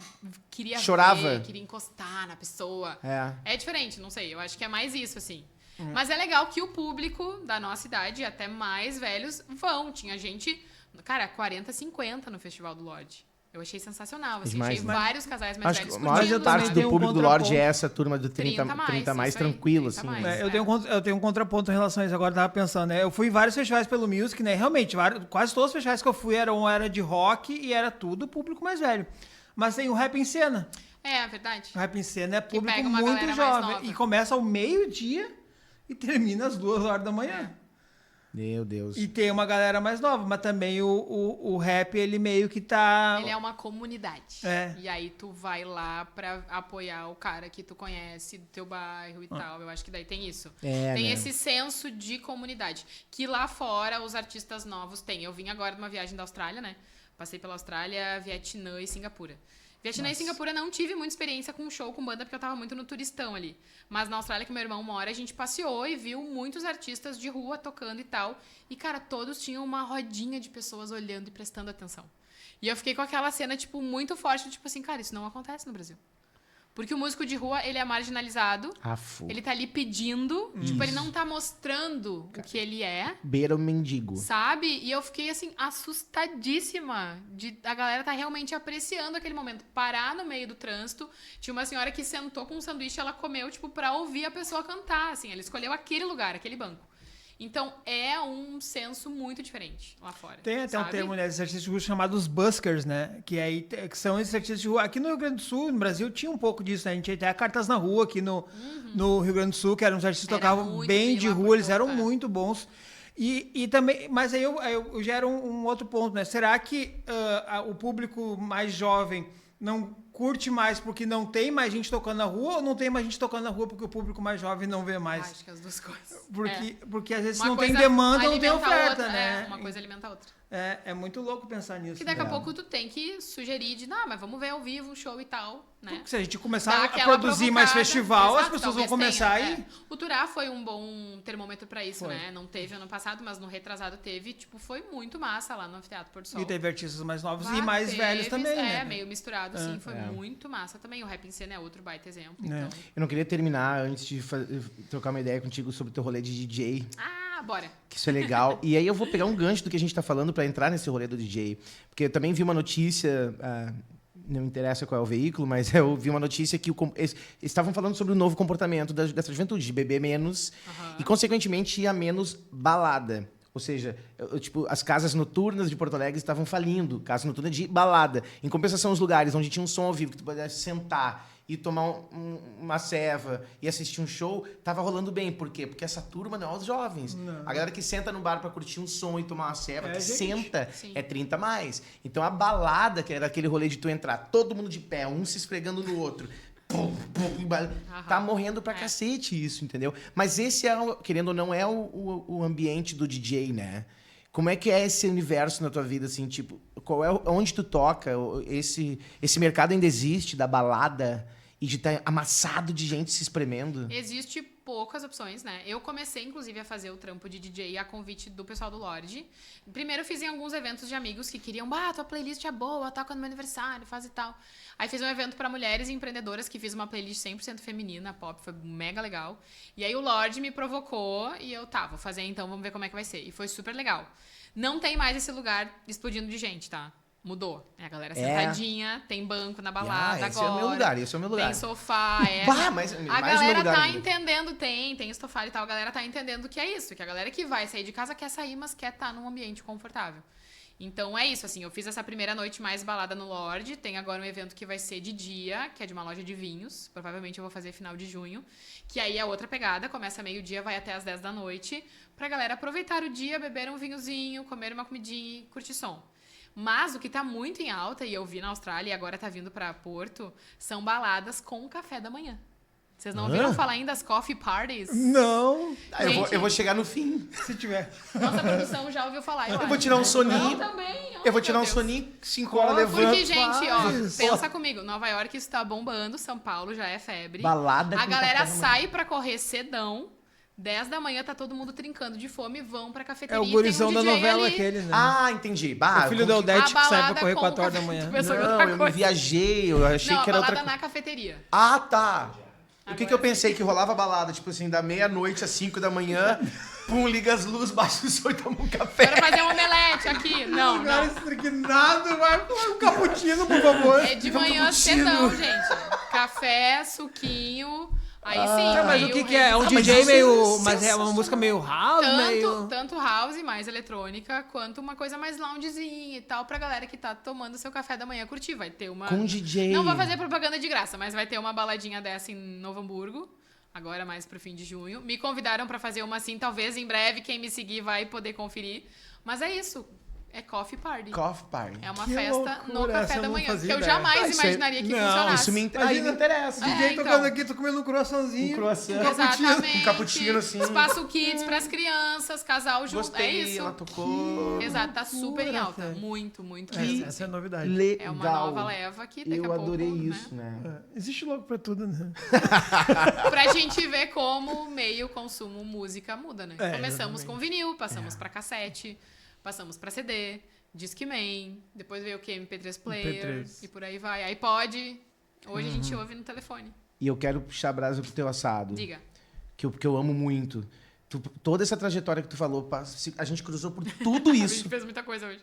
queria Chorava. ver, queria encostar na pessoa. É diferente, não sei. Eu acho que é mais isso, assim. Mas é legal que o público da nossa idade, até mais velhos, vão. Tinha gente, cara, 40, 50 no Festival do Lorde. Eu achei sensacional, assim. Demais, achei né? vários casais mais Acho que velhos a maior eu curtindo. também parte tenho do um público do Lorde contraponto. é essa turma do 30 mais isso tranquilo, 30 assim. mais. É, eu tenho um contraponto em relação a isso. Agora eu tava pensando, né? Eu fui em vários festivais pelo Music, né? Realmente, quase todos os festivais que eu fui era de rock e era tudo público mais velho. Mas tem o Rap em Cena. É verdade. O Rap em Cena é público pega uma muito galera mais jovem. nova. E começa ao meio-dia e termina às 2 horas da manhã. Meu Deus. E tem uma galera mais nova, mas também o rap, ele meio que tá... Ele é uma comunidade. É. E aí tu vai lá pra apoiar o cara que tu conhece do teu bairro e tal. Eu acho que daí tem isso. Tem né? esse senso de comunidade. Que lá fora os artistas novos têm. Eu vim agora de uma viagem da Austrália, né? Passei pela Austrália, Vietnã e Singapura. Vietnã e Singapura não tive muita experiência com show, com banda, porque eu tava muito no turistão ali. Mas na Austrália, que meu irmão mora, a gente passeou e viu muitos artistas de rua tocando e tal. E, cara, todos tinham uma rodinha de pessoas olhando e prestando atenção. E eu fiquei com aquela cena, tipo, muito forte, tipo assim, cara, isso não acontece no Brasil. Porque o músico de rua, ele é marginalizado, ele tá ali pedindo, tipo, ele não tá mostrando o que ele é. Beira o mendigo. Sabe? E eu fiquei, assim, assustadíssima de a galera tá realmente apreciando aquele momento. Parar no meio do trânsito. Tinha uma senhora que sentou com um sanduíche, ela comeu, tipo, pra ouvir a pessoa cantar, assim. Ela escolheu aquele lugar, aquele banco. Então, é um senso muito diferente lá fora. Tem até sabe? um termo, né, esses artistas de rua chamados buskers, né? Que aí que são esses artistas de rua. Aqui no Rio Grande do Sul, no Brasil, tinha um pouco disso, né? A gente tinha até cartas na rua aqui no Rio Grande do Sul, que eram uns artistas que Era tocavam muito bem de lá por rua, eles conta. eram muito bons. E também, mas aí eu gero um outro ponto, né? Será que o público mais jovem não curte mais porque não tem mais gente tocando na rua ou não tem mais gente tocando na rua porque o público mais jovem não vê mais? Acho que as duas coisas. Porque às vezes Uma não tem coisa demanda, não tem alimenta a oferta, outra, né? Uma coisa alimenta a outra. É muito louco pensar nisso. Que daqui a né? pouco tu tem que sugerir de, mas vamos ver ao vivo um show e tal, né? Se a gente começar Dá a aquela produzir mais provocada. festival, as Exato, pessoas vão talvez começar tenha, aí. O Turá foi um bom termômetro pra isso, Foi. né? Não teve ano passado, mas no retrasado teve. Tipo, foi muito massa lá no Anfiteatro Porto Sol. E teve artistas mais novos e Ah, mais teve, velhos também, né? meio misturado, sim. Foi muito massa também. O Rap em Cena é outro baita exemplo. É. Então... Eu não queria terminar antes de trocar uma ideia contigo sobre o teu rolê de DJ. Bora. Que isso é legal. E aí eu vou pegar um gancho do que a gente tá falando pra entrar nesse rolê do DJ. Porque eu também vi uma notícia, não me interessa qual é o veículo, mas eu vi uma notícia que eles estavam falando sobre o novo comportamento dessa juventude, de beber menos e, consequentemente, ir a menos balada. Ou seja, tipo, as casas noturnas de Porto Alegre estavam falindo. Casa noturna de balada. Em compensação, os lugares onde tinha um som ao vivo, que tu pudesse sentar e tomar uma ceva e assistir um show, tava rolando bem. Por quê? Porque essa turma não é os jovens. Não. A galera que senta no bar pra curtir um som e tomar uma ceva, que gente. senta, Sim. é 30 mais. Então a balada, que era aquele rolê de tu entrar, todo mundo de pé, um se esfregando no outro, tá morrendo pra cacete isso, entendeu? Mas esse é, querendo ou não, é o ambiente do DJ, né? Como é que é esse universo na tua vida, assim, tipo, onde tu toca? Esse mercado ainda existe, da balada, e de estar amassado de gente se espremendo? Existe poucas opções, né? Eu comecei, inclusive, a fazer o trampo de DJ a convite do pessoal do Lorde. Primeiro eu fiz em alguns eventos de amigos que queriam, tua playlist é boa, toca no meu aniversário, faz e tal. Aí fiz um evento para mulheres empreendedoras que fiz uma playlist 100% feminina, pop, foi mega legal. E aí o Lorde me provocou e eu, vou fazer então, vamos ver como é que vai ser. E foi super legal. Não tem mais esse lugar explodindo de gente, tá? Mudou. É a galera sentadinha, tem banco na balada esse agora. Esse é o meu lugar. Tem sofá, Mas a mais galera meu lugar tá ainda. entendendo, tem estofado e tal, a galera tá entendendo que é isso, que a galera que vai sair de casa quer sair, mas quer estar num ambiente confortável. Então é isso, assim, eu fiz essa primeira noite mais balada no Lorde, tem agora um evento que vai ser de dia, que é de uma loja de vinhos, provavelmente eu vou fazer final de junho, que aí é outra pegada, começa meio-dia, vai até as 10 da noite, pra galera aproveitar o dia, beber um vinhozinho, comer uma comidinha e curtir som. Mas o que tá muito em alta, e eu vi na Austrália e agora tá vindo pra Porto, são baladas com café da manhã. Vocês não ouviram falar ainda das coffee parties? Não, Eu vou chegar no fim. se tiver. Nossa produção já ouviu falar, Eu vou tirar um soninho. Eu também. Eu vou tirar meu um Deus. soninho, 5 horas levanto. Porque, gente, ó, Faz. pensa comigo. Nova York está bombando, São Paulo já é febre. Balada A com galera café da manhã. sai pra correr cedão. 10 da manhã tá todo mundo trincando de fome, vão pra É cafeteria. o gurizão tem um da DJ novela ali. aquele, né? Ah, entendi. O filho da Odete que sai balada pra correr com 4 horas da café. manhã. Tu pensou em Não, outra eu me coisa. viajei, eu achei Não, que a era balada outra na cafeteria. Ah, tá. O que Agora eu pensei? Que rolava balada, tipo assim, da meia-noite às 5 da manhã, pum, liga as luzes, baixa o som e toma um café. Quero fazer um omelete aqui. Não, Lugar não. estrignado, vai um cappuccino, por favor. É de manhã cedão, gente. Café, suquinho. Aí sim. Tá, mas meio o que é? É um mas DJ isso é meio... Mas é uma sensacional. música meio house, meio... Tanto house, mais eletrônica, quanto uma coisa mais loungezinha e tal, pra galera que tá tomando seu café da manhã curtir. Vai ter uma... Com DJ. Não vou fazer propaganda de graça, mas vai ter uma baladinha dessa em Novo Hamburgo, agora mais pro fim de junho. Me convidaram pra fazer uma assim, talvez em breve quem me seguir vai poder conferir. Mas é isso. É coffee party. Coffee party. É uma Que festa no loucura, essa café eu da não manhã. fazia Que eu ideia. jamais isso aí- imaginaria que Não, funcionasse. Isso aí me interessa. DJ então. tocando aqui, tô comendo um croissantzinho. Um croissant. Exatamente. Um cappuccino, assim. Espaço kids pras crianças, casal junto. Gostei, É isso. ela tocou. Exato, tá super em loucura, alta. velho. Muito, muito. Que mesmo. Essa é a novidade. Legal. É uma nova leva que daqui Eu a pouco, adorei né? isso, né? Existe louco pra tudo, né? Pra gente ver como o meio consumo música muda, né? É, Começamos exatamente. com vinil, passamos pra cassete, passamos pra CD, Discman, depois veio o que? MP3 player, MP3. e por aí vai. iPod, hoje a gente ouve no telefone. E eu quero puxar a brasa pro teu assado. Diga. Que eu amo muito. Toda essa trajetória que tu falou, a gente cruzou por tudo A isso. gente fez muita coisa hoje.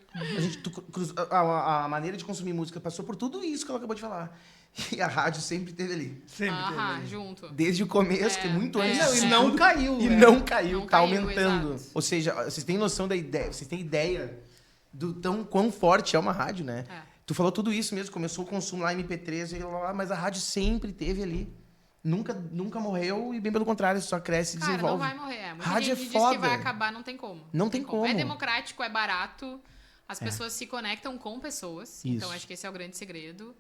A maneira de consumir música passou por tudo isso que ela acabou de falar. E a rádio sempre teve ali. Sempre Aham, teve. junto. Desde o começo, que é muito antes é. disso E não tudo. caiu. E né? não caiu, Não tá caiu, aumentando. exato. Ou seja, vocês têm noção da ideia, vocês têm ideia do quão forte é uma rádio, né? É. Tu falou tudo isso mesmo, começou o consumo lá MP3, e lá, mas a rádio sempre teve ali. Nunca morreu e bem pelo contrário, só cresce e Cara, não desenvolve. vai morrer. Muita Rádio gente é diz que foda. vai acabar, não tem como. Não tem como. É democrático, é barato. As pessoas se conectam com pessoas. Então, Isso. acho que esse é o grande segredo.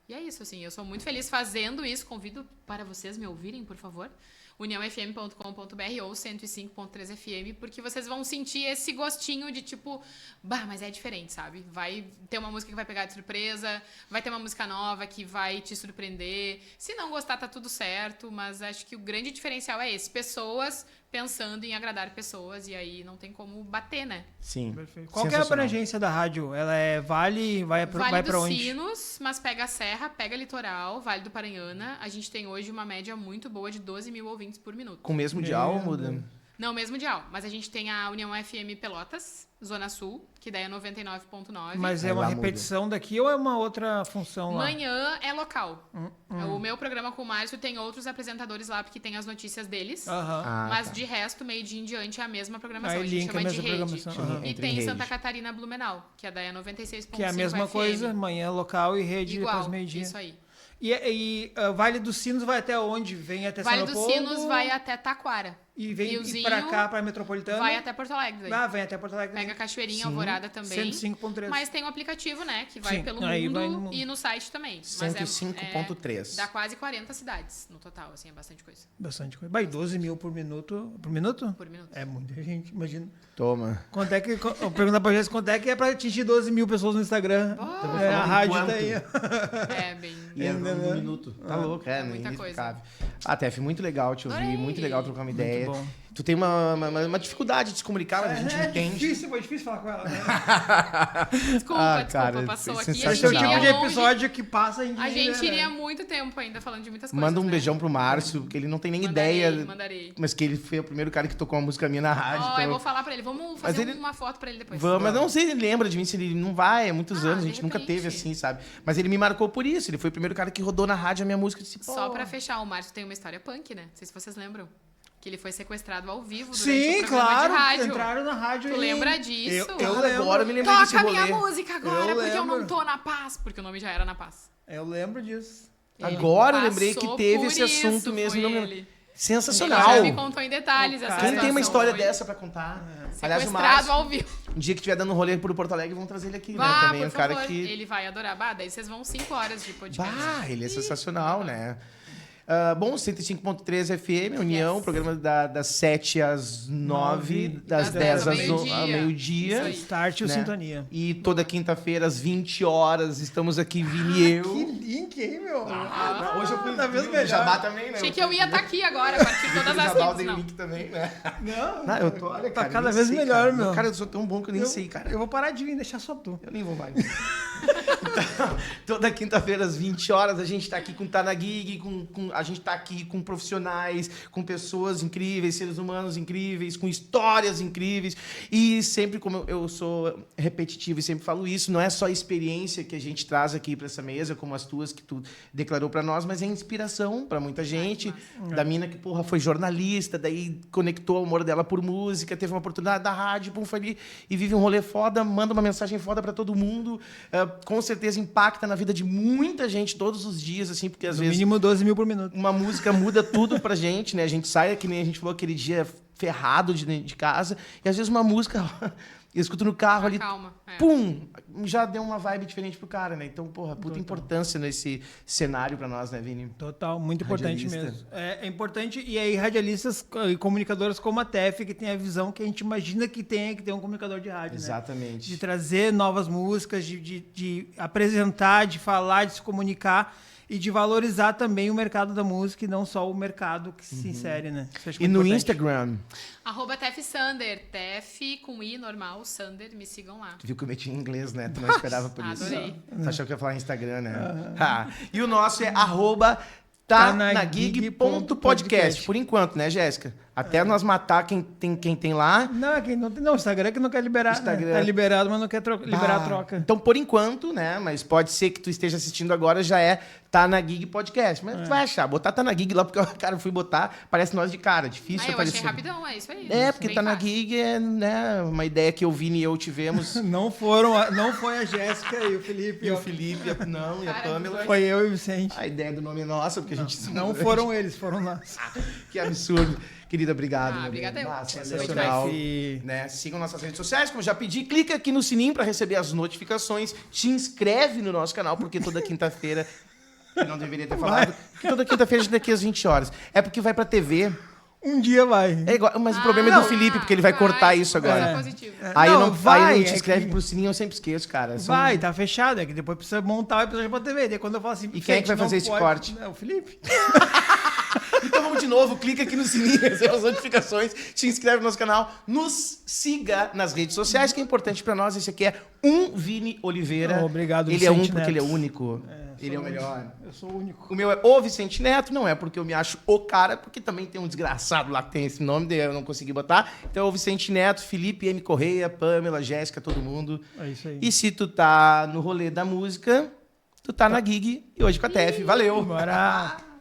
E é isso, assim. Eu sou muito feliz fazendo isso. Convido para vocês me ouvirem, por favor. uniãofm.com.br ou 105.3 FM, porque vocês vão sentir esse gostinho de tipo, mas é diferente, sabe? Vai ter uma música que vai pegar de surpresa, vai ter uma música nova que vai te surpreender. Se não gostar, tá tudo certo, mas acho que o grande diferencial é esse. Pessoas pensando em agradar pessoas, e aí não tem como bater, né? Sim. Perfeito. Qual que é a Sensacional. abrangência da rádio? Ela é Vale, vai Vale pra dos onde? Sinos, mas pega a Serra, pega Litoral, Vale do Paranhana. A gente tem hoje uma média muito boa de 12 mil ouvintes por minuto. Com o mesmo dial Meu muda? Deus. Não, mesmo dial. Mas a gente tem a União FM Pelotas, Zona Sul, que daí é 99.9. Mas é Aí uma lá repetição daqui ou é uma outra função lá? Manhã é local. O meu programa com o Márcio tem outros apresentadores lá, porque tem as notícias deles. Aham. Ah, Mas tá. de resto, meio-dia em diante é a mesma programação. Aí a gente linka chama a de mesma rede. programação. Aham. E Entre tem rede. Santa Catarina Blumenau, que é daí a 96.5 Que é a mesma FM. coisa, manhã local e rede depois Igual, meio-dia. isso aí. E Vale dos Sinos vai até onde? Vem até Vale São dos Leopoldo? Sinos vai até Taquara. E vem Riozinho pra cá, pra Metropolitana? Vai até Porto Alegre. Daí. Ah, vem até Porto Alegre. Pega Cachoeirinha, Sim. Alvorada também. 105.3. Mas tem o aplicativo, né? Que vai Sim, pelo aí mundo vai no mundo. e no site também. 105.3. Dá quase 40 cidades no total, assim, é bastante coisa. Bastante coisa. Vai, 12 mil por minuto. Por minuto? Por minuto. É muita gente, imagina. Toma. Quanto é que. Eu pergunto pra Jéssica quanto é que é pra atingir 12 mil pessoas no Instagram. É, a rádio quanto? tá aí. É, bem... E é Ainda, um né? minuto. Tá louco, É muita inexplicável. Ah, Tef, muito legal te ouvir, Adorei. muito legal trocar uma ideia. bom. Tu tem uma dificuldade de se comunicar, mas a gente entende. difícil, foi difícil falar com ela, né? Desculpa, cara, passou aqui. sensacional. Esse é o tipo de iria longe. episódio que passa em A gente né? iria muito tempo ainda falando de muitas coisas. Manda um né? beijão pro Márcio, porque ele não tem nem Mandarei, ideia. mandarei. Mas que ele foi o primeiro cara que tocou uma música minha na rádio. Ó, então- eu vou falar pra ele. Vamos Mas fazer ele- uma foto pra ele depois. Vamos, mas não sei se ele lembra de mim, se ele não vai, há muitos Ah, anos, a de gente nunca repente. teve assim, sabe? Mas ele me marcou por isso, ele foi o primeiro cara que rodou na rádio a minha música e disse, pô. Só pra fechar, o Márcio tem uma história punk, né? Não sei se vocês lembram. Que ele foi sequestrado ao vivo durante Sim, o programa claro. de rádio. Entraram na rádio Tu e- lembra disso? Eu Cara, lembro. agora eu me lembrei desse Toca a minha rolê. música agora, Eu porque eu não lembro. tô na paz. Porque o nome já era Na Paz. Eu lembro disso. Ele Agora eu lembrei que passou teve por esse assunto isso, mesmo. foi Não me lembro. ele. Ele Sensacional. já me contou em detalhes O essa cara- Quem tem uma situação, história foi dessa pra contar? Aliás, o Sequestrado Márcio, ao vivo. um dia que estiver dando rolê por Porto Alegre, vão trazer ele aqui, né? Vá, Também por um cara favor. que... Ele vai adorar. Bah, daí vocês vão 5 horas de podcast. Bah, ele é sensacional, né? Bom, 105.3 FM, União, Yes. programa das 7 às 9, das 10 às meio-dia. meio-dia. Isso aí. Start o né? Sintonia. E toda quinta-feira, às 20 horas, estamos aqui, Vini e eu. Que link, hein, meu? Hoje eu fui Cada vez o melhor. Jabá também, né? Achei que eu ia estar aqui agora, a partir de todas O as Jabá eu links. dei o Não. link também, né? Não, Eu tô, olha, tá cara, eu cada nem vez sei, melhor, cara. meu. Cara, eu sou tão bom que eu nem sei, cara. Eu vou parar de vir, deixar só tu. Eu nem vou mais. Então, toda quinta-feira, às 20 horas, a gente tá aqui com Tá na Gig, a gente tá aqui com profissionais, com pessoas incríveis, seres humanos incríveis, com histórias incríveis. E sempre, como eu sou repetitivo e sempre falo isso, não é só a experiência que a gente traz aqui pra essa mesa, como as tuas que tu declarou pra nós, mas é inspiração pra muita gente. Da mina que, porra, foi jornalista, daí conectou o amor dela por música, teve uma oportunidade da rádio, pum, foi ali e vive um rolê foda, manda uma mensagem foda pra todo mundo. Com certeza impacta na vida de muita gente todos os dias, assim, porque às No vezes mínimo 12 mil por minuto. uma música muda tudo pra gente, né? A gente sai, que nem a gente falou aquele dia ferrado de casa, e às vezes uma música, eu escuto no carro ali, Calma. É. pum, já deu uma vibe diferente pro cara, né? Então, porra, puta importância nesse cenário pra nós, né, Vini? Total, muito importante Radialista. mesmo. É importante, e aí radialistas e comunicadoras como a TEF, que tem a visão que a gente imagina que tem um comunicador de rádio, né? Exatamente. De trazer novas músicas, de apresentar, de falar, de se comunicar e de valorizar também o mercado da música e não só o mercado que se insere, né? Isso eu acho E muito no importante. Instagram, @Tef Sander. Tef com I normal, Sander. Me sigam lá. tu viu que eu meti em inglês, né? Tu não esperava por isso. Adorei. Tu achou que eu ia falar Instagram, né? E o nosso é @tanagig.podcast. Por enquanto, né, Jéssica? Até nós matar quem tem lá. Não, quem não tem, não, o Instagram é que não quer liberar. Instagram. Né? Tá liberado, mas não quer liberar a Ah, troca. Então, por enquanto, né? Mas pode ser que tu esteja assistindo agora, já Tá na Gig Podcast. Mas tu vai achar, botar Tá na Gig lá, porque, cara, eu fui botar, parece nós de cara, difícil Eu aparecer. achei rapidão, é isso aí. É, porque Bem Tá na fácil. Gig é, né, uma ideia que o Vini e eu tivemos. Não foi a Jéssica e o Felipe. E o Felipe, e a Cara, Pamela. Foi eu e o Vicente. A ideia do nome é nossa, porque a gente... Não foram eles, foram nós. Que absurdo. Querida, obrigado. meu obrigada bem. eu. Sensacional. Tef. Né? Sigam nossas redes sociais, como eu já pedi. Clica aqui no sininho para receber as notificações. Te inscreve no nosso canal, porque toda quinta-feira... Que não deveria ter falado. Porque toda quinta-feira a gente daqui às 20 horas. É porque vai pra TV. Um dia vai. É igual, mas o problema é do Felipe, porque ele vai cortar isso agora. Positivo. Aí, Não, eu não, vai, aí não te é inscreve que- pro sininho, eu sempre esqueço, cara. São- Vai, tá fechado. É que depois precisa montar o episódio pra TV. Daí quando eu falo assim... E quem é que vai não fazer esse pode- corte? É o Felipe. Então Então vamos de novo, clica aqui no sininho, receba as notificações, se inscreve no nosso canal, nos siga nas redes sociais, que é importante pra nós. Esse aqui é Vini Oliveira. Obrigado, Ele é um Vicente porque ele é Neto. único. Ele é o melhor. Eu sou o único. O meu é o Vicente Neto, não é porque eu me acho o cara, porque também tem um desgraçado lá que tem esse nome, daí eu não consegui botar. Então é o Vicente Neto, Felipe M. Correia, Pamela, Jéssica, todo mundo. É isso aí. E se tu tá no rolê da música, tu tá na gig e hoje com a TF. Valeu! Bora!